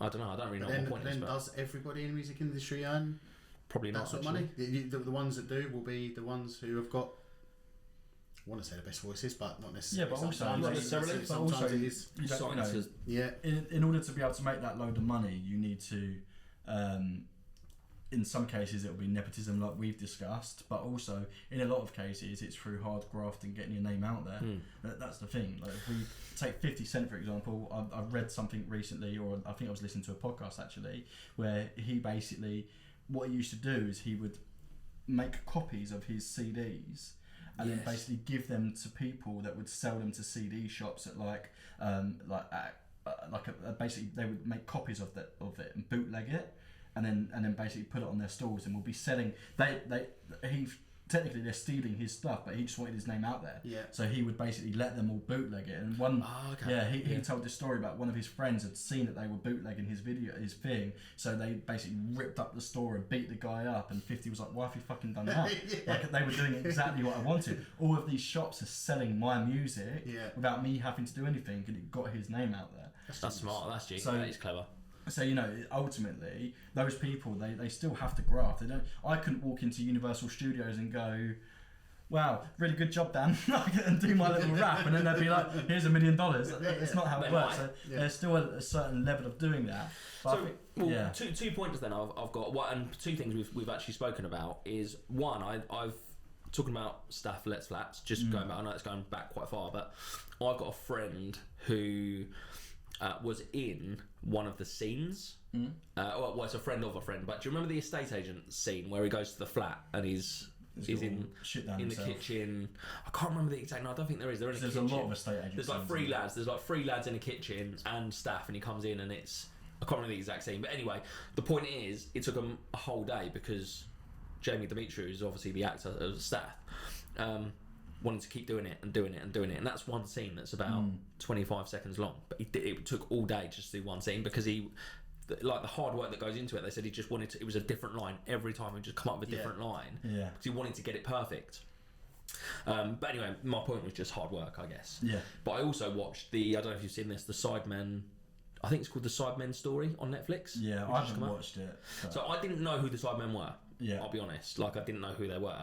I don't know. I don't really know what my point is. Then does everybody in the music industry earn probably that not sort of money? The ones that do will be the ones who have got, I want to say the best voices, but not necessarily. Yeah, but also, not necessarily. Sometimes it is. In order to be able to make that load of money, you need to, in some cases, it'll be nepotism, like we've discussed, but also in a lot of cases, it's through hard graft and getting your name out there. That's the thing. Like if we take 50 Cent for example, I've read something recently, or I think I was listening to a podcast actually, where he basically, what he used to do is he would make copies of his CDs and then basically give them to people that would sell them to CD shops at basically they would make copies of it and bootleg it, and then basically put it on their stalls, and will be selling. Technically they're stealing his stuff, but he just wanted his name out there. Yeah. So he would basically let them all bootleg it. And he told this story about one of his friends had seen that they were bootlegging his thing. So they basically ripped up the store and beat the guy up. And 50 was like, "Why have you fucking done that?" Like they were doing exactly what I wanted. All of these shops are selling my music without me having to do anything, and it got his name out there. That's smart. That's genius. So, that is clever. So ultimately, those people they still have to graft. I couldn't walk into Universal Studios and go, wow, really good job, Dan, and do my little rap, and then they'd be like, here's $1 million. It's not how it works. So there's still a certain level of doing that. But so, two pointers then I've got. And two things we've actually spoken about is, one, I've talking about Staff Let's Flats, just going back, I know it's going back quite far, but I've got a friend who was in one of the scenes. Well, it's a friend of a friend, but do you remember the estate agent scene where he goes to the flat and he's in the kitchen? I can't remember the exact. No, I don't think there is. There's a lot of estate agents. There's like three lads. There's like three lads in a kitchen and Staff, and he comes in and it's. I can't remember the exact scene, but anyway, the point is, it took him a whole day because Jamie Demetriou, who's obviously the actor of Staff, wanted to keep doing it, and that's one scene that's about 25 seconds long. But it took all day just to do one scene because like the hard work that goes into it. They said he just wanted to. It was a different line every time. He'd just come up with a different line. Yeah. Because he wanted to get it perfect. But anyway, my point was just hard work, I guess. Yeah. But I also watched I don't know if you've seen this, the Sidemen. I think it's called the Sidemen Story on Netflix. Yeah, I haven't watched it. So I didn't know who the Sidemen were. Yeah. I'll be honest. Like, I didn't know who they were.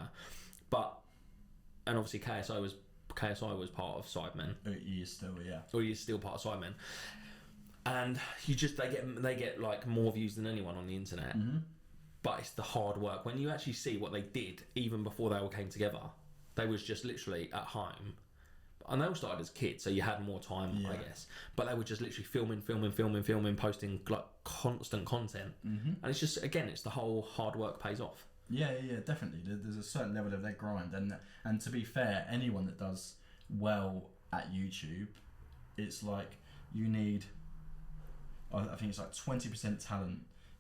And obviously KSI was part of Sidemen. He is still, yeah. Or he is still part of Sidemen. And they get like more views than anyone on the internet. But it's the hard work. When you actually see what they did, even before they all came together, they was just literally at home. And they all started as kids, so you had more time, I guess. But they were just literally filming, posting like constant content. And it's just, again, it's the whole hard work pays off. Yeah, definitely. There's a certain level of their grind, and to be fair, anyone that does well at YouTube, it's like you need. I think it's like 20% talent,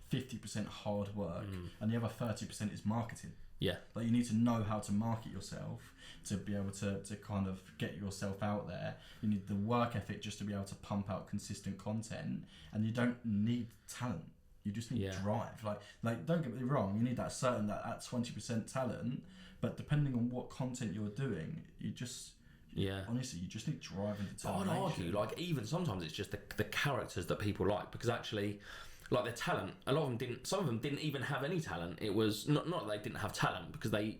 50% hard work, and the other 30% is marketing. Yeah. Like, you need to know how to market yourself to be able to kind of get yourself out there. You need the work ethic just to be able to pump out consistent content, and you don't need talent. You just need drive. Like don't get me wrong, you need that 20% talent, but depending on what content you're doing, honestly, you just need drive and determination. I'd argue, like, even sometimes it's just the characters that people like, because actually, like, their talent, some of them didn't even have any talent. It was not that they didn't have talent, because they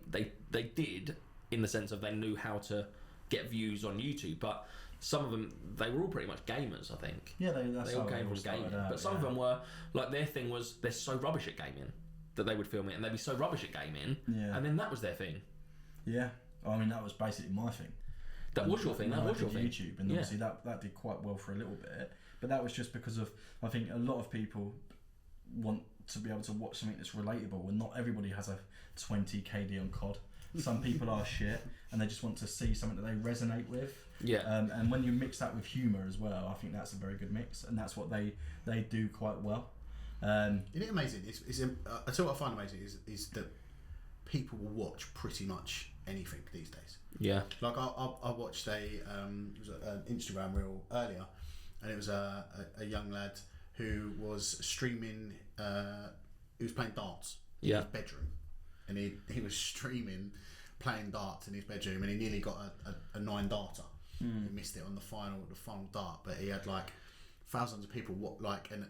did, in the sense of they knew how to get views on YouTube, but some of them, they were all pretty much gamers, I think. Yeah, they all came from gaming. But some of them were, like, their thing was, they're so rubbish at gaming that they would film it, and they'd be so rubbish at gaming, and then that was their thing. Yeah, I mean, that was basically my thing. That was your thing. YouTube, and obviously that did quite well for a little bit. But that was just because of, I think a lot of people want to be able to watch something that's relatable, and not everybody has a 20 KD on COD. Some people are shit, and they just want to see something that they resonate with. Yeah. And when you mix that with humour as well, I think that's a very good mix, and that's what they do quite well. Isn't it amazing? I tell you what I find amazing is that people will watch pretty much anything these days. Yeah. Like I watched an Instagram reel earlier, and it was a young lad who was streaming. He was playing darts in his bedroom, and he was streaming playing darts in his bedroom, and he nearly got a 9-darter. He missed it on the final dart, but he had like thousands of people and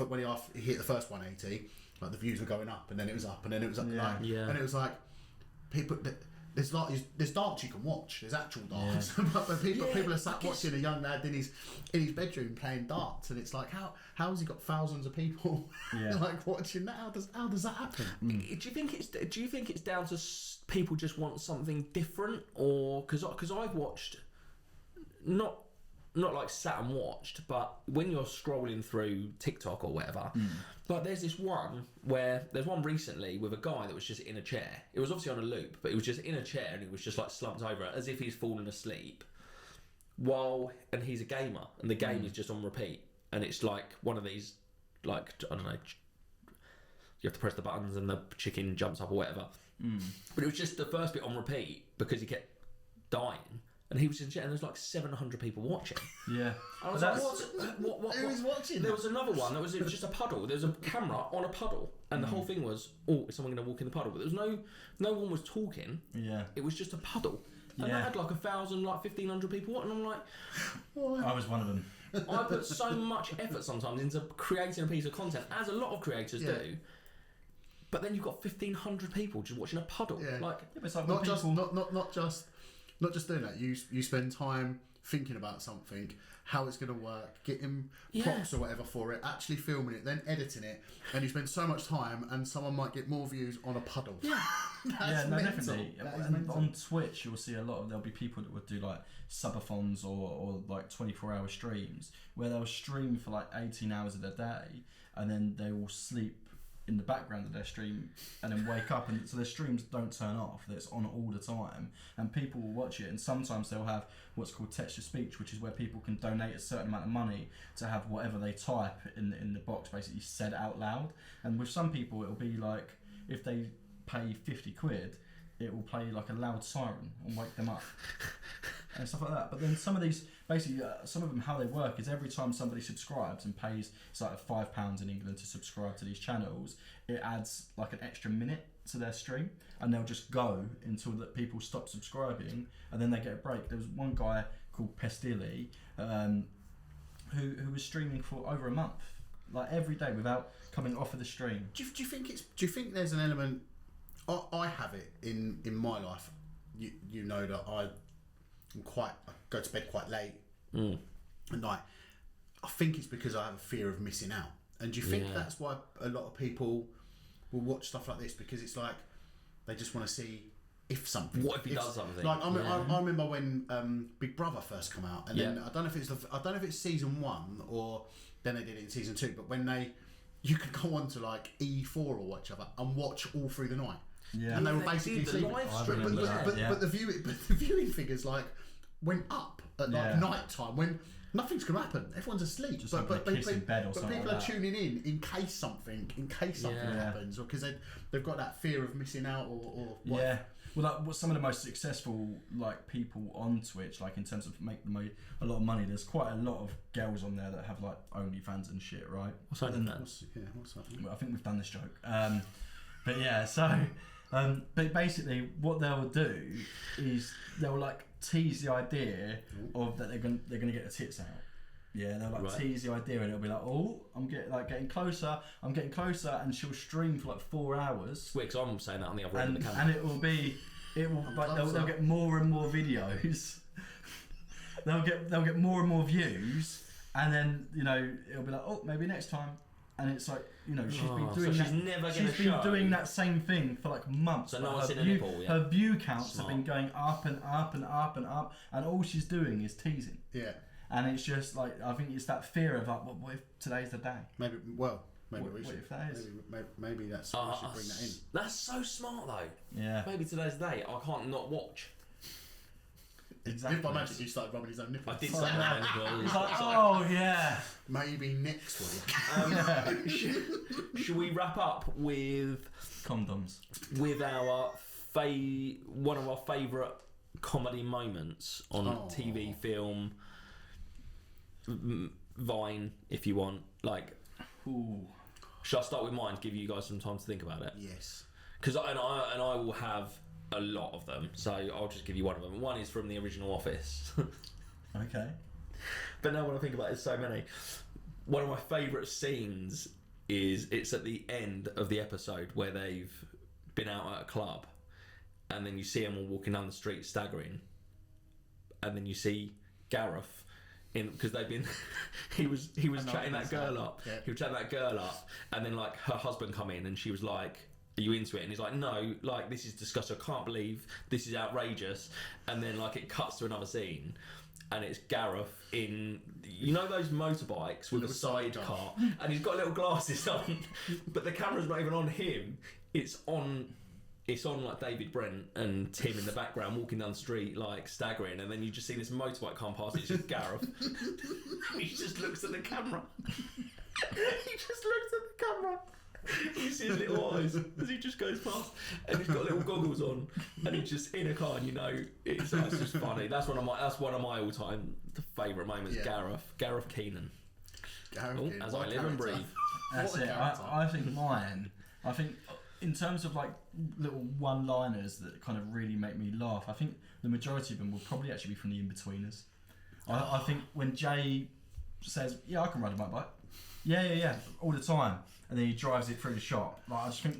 when he hit the first 180, like the views were going up, and then it was up, and then it was up, and it was like people. There's darts you can watch. There's actual darts, but people are sat watching a young lad in his bedroom playing darts, and it's like how has he got thousands of people like watching that? How does that happen? Do you think it's down to people just want something different, or because I've watched not like sat and watched, but when you're scrolling through TikTok or whatever, like there's one recently with a guy that was just in a chair. It was obviously on a loop, but he was just in a chair and he was just like slumped over it as if he's fallen asleep. And he's a gamer, and the game is just on repeat, and it's like one of these, like, I don't know, you have to press the buttons and the chicken jumps up or whatever. But it was just the first bit on repeat because he kept dying. And he was in chat, and there was like 700 people watching. Yeah. I was like, what? Who was watching? There was another one that was just a puddle. There was a camera on a puddle, and the whole thing was, is someone going to walk in the puddle? But there was no one was talking. Yeah. It was just a puddle. And that had like 1,000, like 1,500 people watching. And I'm like, I was one of them. I put so much effort sometimes into creating a piece of content, as a lot of creators do. But then you've got 1,500 people just watching a puddle. Yeah. Like, Yeah, but it's like not when just people... not just doing that. You spend time thinking about something, how it's going to work, getting props or whatever for it, actually filming it, then editing it, and you spend so much time, and someone might get more views on a puddle. yeah. Yeah, no, definitely. That is And mental. on Twitch, you'll see a lot of, there'll be people that would do like subathons or like 24-hour streams where they'll stream for like 18 hours of their day, and then they will sleep in the background of their stream and then wake up, and so their streams don't turn off, it's on all the time, and people will watch it. And sometimes they'll have what's called text to speech, which is where people can donate a certain amount of money to have whatever they type in the box basically said out loud. And with some people it'll be like, if they pay 50 quid, it will play like a loud siren and wake them up and stuff like that. But then some of these, basically, some of them, how they work is every time somebody subscribes and pays, it's like £5 in England to subscribe to these channels, it adds like an extra minute to their stream, and they'll just go until that people stop subscribing, and then they get a break. There was one guy called Pestilli who was streaming for over a month, like every day without coming off of the stream. Do you think there's an element? I have it in my life. You know that I go to bed quite late at night. I think it's because I have a fear of missing out. And do you think that's why a lot of people will watch stuff like this, because it's like they just want to see if something. What if he does something? Like I remember when Big Brother first come out, and then I don't know if it's season 1 or then they did it in season 2. But when you could go on to like E4 or whatever and watch all through the night. Yeah, and they were basically sleeping. But the viewing figures like went up at like night time when nothing's going to happen. Everyone's asleep. Just but people are tuning in case something happens, or because they've got that fear of missing out or what. Yeah. Well, like some of the most successful like people on Twitch, like in terms of making a lot of money, there's quite a lot of girls on there that have like OnlyFans and shit, right? What's that? What's that? Well, I think we've done this joke. But yeah, so but basically what they'll do is they'll like tease the idea of that they're gonna get the tits out. Yeah, they'll like tease the idea, and it'll be like, oh, I'm getting closer, and she'll stream for like 4 hours. Wait, 'cause I'm saying that on the other end of the camera. And they'll get more and more videos. they'll get more and more views, and then it'll be like, oh, maybe next time. And it's like, she's been doing so she's been doing that same thing for like months. So no one's seen a nipple yet. Her view counts have been going up and up and up and up, and all she's doing is teasing. Yeah. And it's just like, I think it's that fear of like, what if today's the day? Maybe what we should. If that is? Maybe that's we should bring that in. That's so smart though. Yeah. Maybe today's the day. I can't not watch. Exactly. If by magic he started rubbing his own nipples. I did say that. It's like, oh yeah. Maybe next week. Should we wrap up with condoms? With our one of our favourite comedy moments on TV, film, Vine, if you want. Like, shall I start with mine to give you guys some time to think about it? Yes. Because I will have a lot of them, so I'll just give you one of them. One is from the original Office. Okay. But now when I think about it, there's so many. One of my favourite scenes is it's at the end of the episode where they've been out at a club, and then you see them all walking down the street staggering, and then you see Gareth because they've been he was chatting that girl up. Yeah. He was chatting that girl up, and then like her husband come in, and she was like, are you into it? And he's like, no, like this is disgusting, I can't believe this is outrageous. And then like it cuts to another scene, and it's Gareth in, those motorbikes with a sidecar, and he's got little glasses on, but the camera's not even on him. It's on like David Brent and Tim in the background walking down the street like staggering, and then you just see this motorbike come past. It's just Gareth. He just looks at the camera. You see his little eyes as he just goes past, and he's got little goggles on, and he's just in a car, and it's just funny. That's one of my all-time favourite moments. Yeah. Gareth Keenan. As I live and breathe. That's it. I think mine. I think in terms of like little one-liners that kind of really make me laugh, I think the majority of them will probably actually be from the In-Betweeners. I think when Jay says, "Yeah, I can ride a motorbike." Yeah, all the time. And then he drives it through the shop. Like, I just think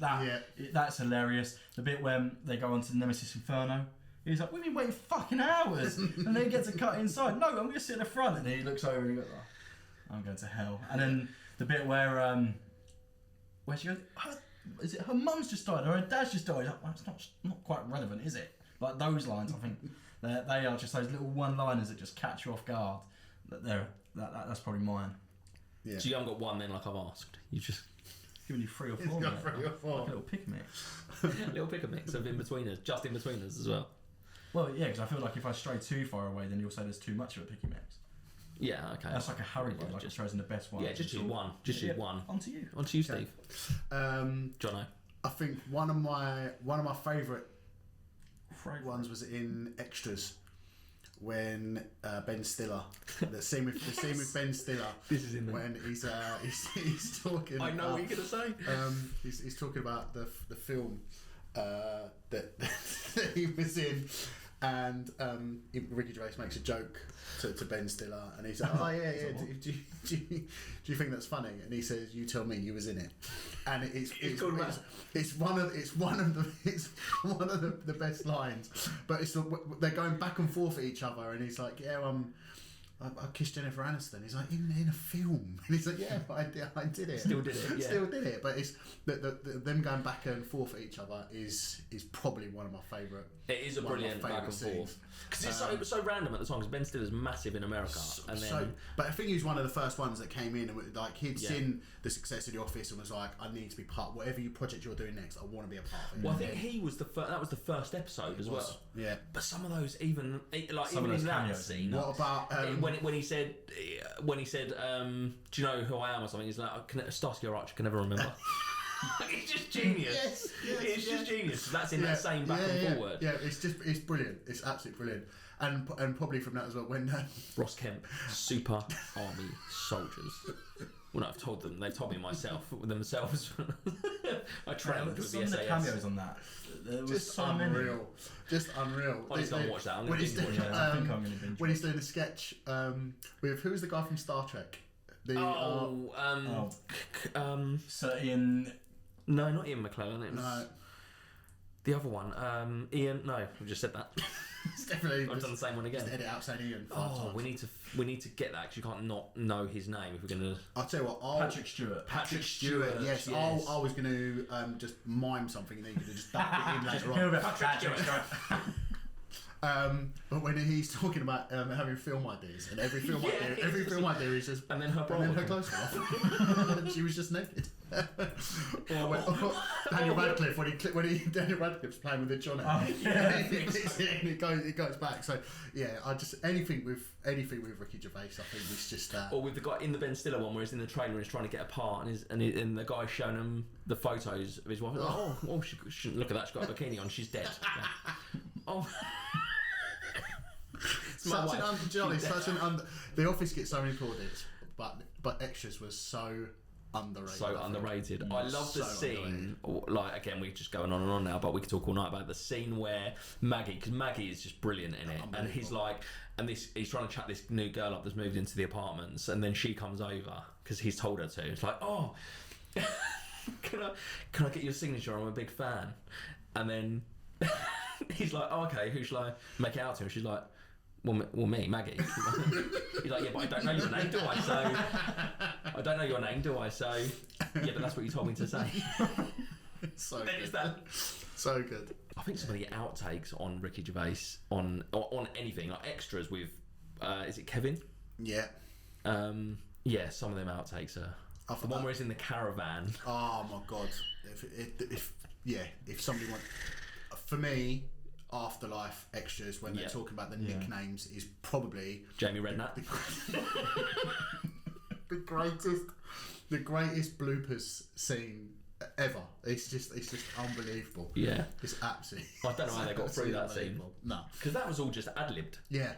that's hilarious. The bit when they go on to Nemesis Inferno, he's like, "We've been waiting fucking hours," and then he gets a cut inside. "No, I'm going to sit in the front," and he looks over and he goes, "I'm going to hell." And then the bit where she goes, is it her mum's just died or her dad's just died? Like, well, it's not quite relevant, is it? Like those lines, I think they are just those little one-liners that just catch you off guard. That's probably mine. Yeah. So you haven't got one then, like I've asked. You just Giving you 3 or 4. He's got 3 or 4. Like a little pick mix. a little pick a mix of in-betweeners, just in-betweeners as well. Well, yeah, because I feel like if I stray too far away, then you'll say there's too much of a picky mix. Yeah, okay. That's like a hurry one, like just chosen the best one. Yeah, just choose one. Just choose one. On to you. On to you, Steve. Jonno. I think one of my favourite ones was in Extras when Ben Stiller, the scene with Ben Stiller. This is in there. When he's talking. I know what you're gonna say. He's talking about the film that he was in, and Ricky Gervais makes a joke to Ben Stiller, and he's like, "Oh yeah. Do you think that's funny?" And he says, "You tell me, you was in it." And it's one of the best lines, but they're going back and forth at each other, and he's like, "Yeah, I kissed Jennifer Aniston." He's like, in a film, and he's like, "Yeah, but I did it. Still did it. Yeah. Still did it." But it's them going back and forth at each other is probably one of my favourite. It is a brilliant back and forth because it was so random at the time. Because Ben Stiller's massive in America, but I think he was one of the first ones that came in and like he'd seen the success of The Office and was like, "I need to be part. Whatever project you're doing next, I want to be a part of it." Well, I think he was that was the first episode as well. Yeah. But some of those, even in that scene. What about when he said, "Do you know who I am?" or something? He's like, "Starsky or Archer, I can never remember." It's just genius. It's just genius. That's in that same back and forward. Yeah, it's brilliant. It's absolutely brilliant. And probably from that as well when Ross Kemp, super army soldiers. Well, no, I've told them. They've told me themselves. I trained with the SAS. Some of the cameos on that. There was just so unreal. many. Just unreal. I need to go and watch that. I'm when he's doing, I think I'm going to binge. when he's doing a sketch with who's the guy from Star Trek? So Ian. No, not Ian McClellan. It was No. the other one. Ian. No, I've just said that. It's definitely. I've done the same one again. Just edit out saying Ian. We need to get that because you can't not know his name if we're gonna. I'll tell you what. Patrick Stewart. Patrick Stewart. Yes. I was going to just mime something and then you could just duck it in later on. Patrick Stewart. But when he's talking about having film ideas, and every film idea is just and then her clothes fell off, and she was just naked. or Daniel Radcliffe when Daniel Radcliffe's playing with the John, and it goes back. So yeah, anything with Ricky Gervais, I think it's just. Or with the guy in the Ben Stiller one where he's in the trailer and he's trying to get apart, and the guy's showing him the photos of his wife. Like, she shouldn't look at that. She's got a bikini on. She's dead. Yeah. Oh. The Office gets so many plaudits, but Extras was so underrated. I love the scene. Like again, we're just going on and on now, but we could talk all night about the scene where because Maggie is just brilliant in it, and he's like, he's trying to chat this new girl up that's moved into the apartments, and then she comes over because he's told her to. It's like, "Oh, can I get your signature? I'm a big fan," and then he's like, "Oh, okay, who shall I make it out to?" And she's like, Well, me, Maggie. He's like, "Yeah, but I don't know your name, do I? So I don't know your name, do I? So yeah, but that's what you told me to say." So good. I think some of the outtakes on Ricky Gervais on anything like extras with is it Kevin? Yeah. Yeah, some of them outtakes are. The one where he's in the caravan. Oh my god! If somebody wants, for me. Afterlife Extras when they're talking about the nicknames is probably Jamie Redknapp. the greatest bloopers scene ever. It's just unbelievable. Yeah, it's absolutely. I don't know how they got through that scene. No, because that was all just ad-libbed. Yeah,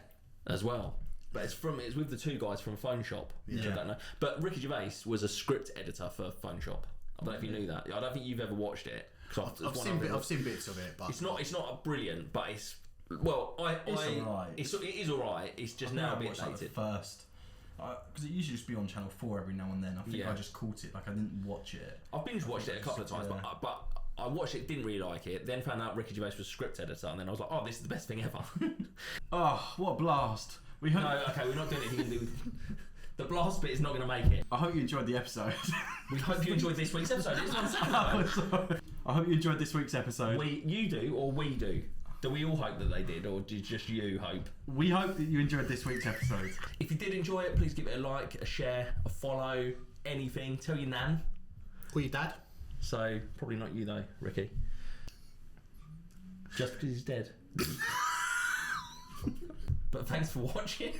as well. But it's with the two guys from Phone Shop, which I don't know. But Ricky Gervais was a script editor for Phone Shop. I don't know if you knew that. I don't think you've ever watched it. I've seen bits of it, but it's not a brilliant, but it's alright. It is alright. It's just now a bit dated. Like the first Because it usually just be on Channel 4 every now and then. I think Yeah. I just caught it. Like I didn't watch it. I've binge watched it a couple of times, Yeah. but I watched it, didn't really like it. Then found out Ricky Gervais was a script editor, and then I was like, oh, this is the best thing ever. Oh, what a blast! We hope. No, okay, we're not doing it. You can do the blast bit is not going to make it. I hope you enjoyed the episode. We hope you enjoyed this week's episode. It's on Saturday. Oh, sorry. I hope you enjoyed this week's episode. You do, or we do? Do we all hope that they did, or did just you hope? We hope that you enjoyed this week's episode. If you did enjoy it, please give it a like, a share, a follow, anything. Tell your nan. Or your dad. So, probably not you though, Ricky. Just because he's dead. But thanks for watching.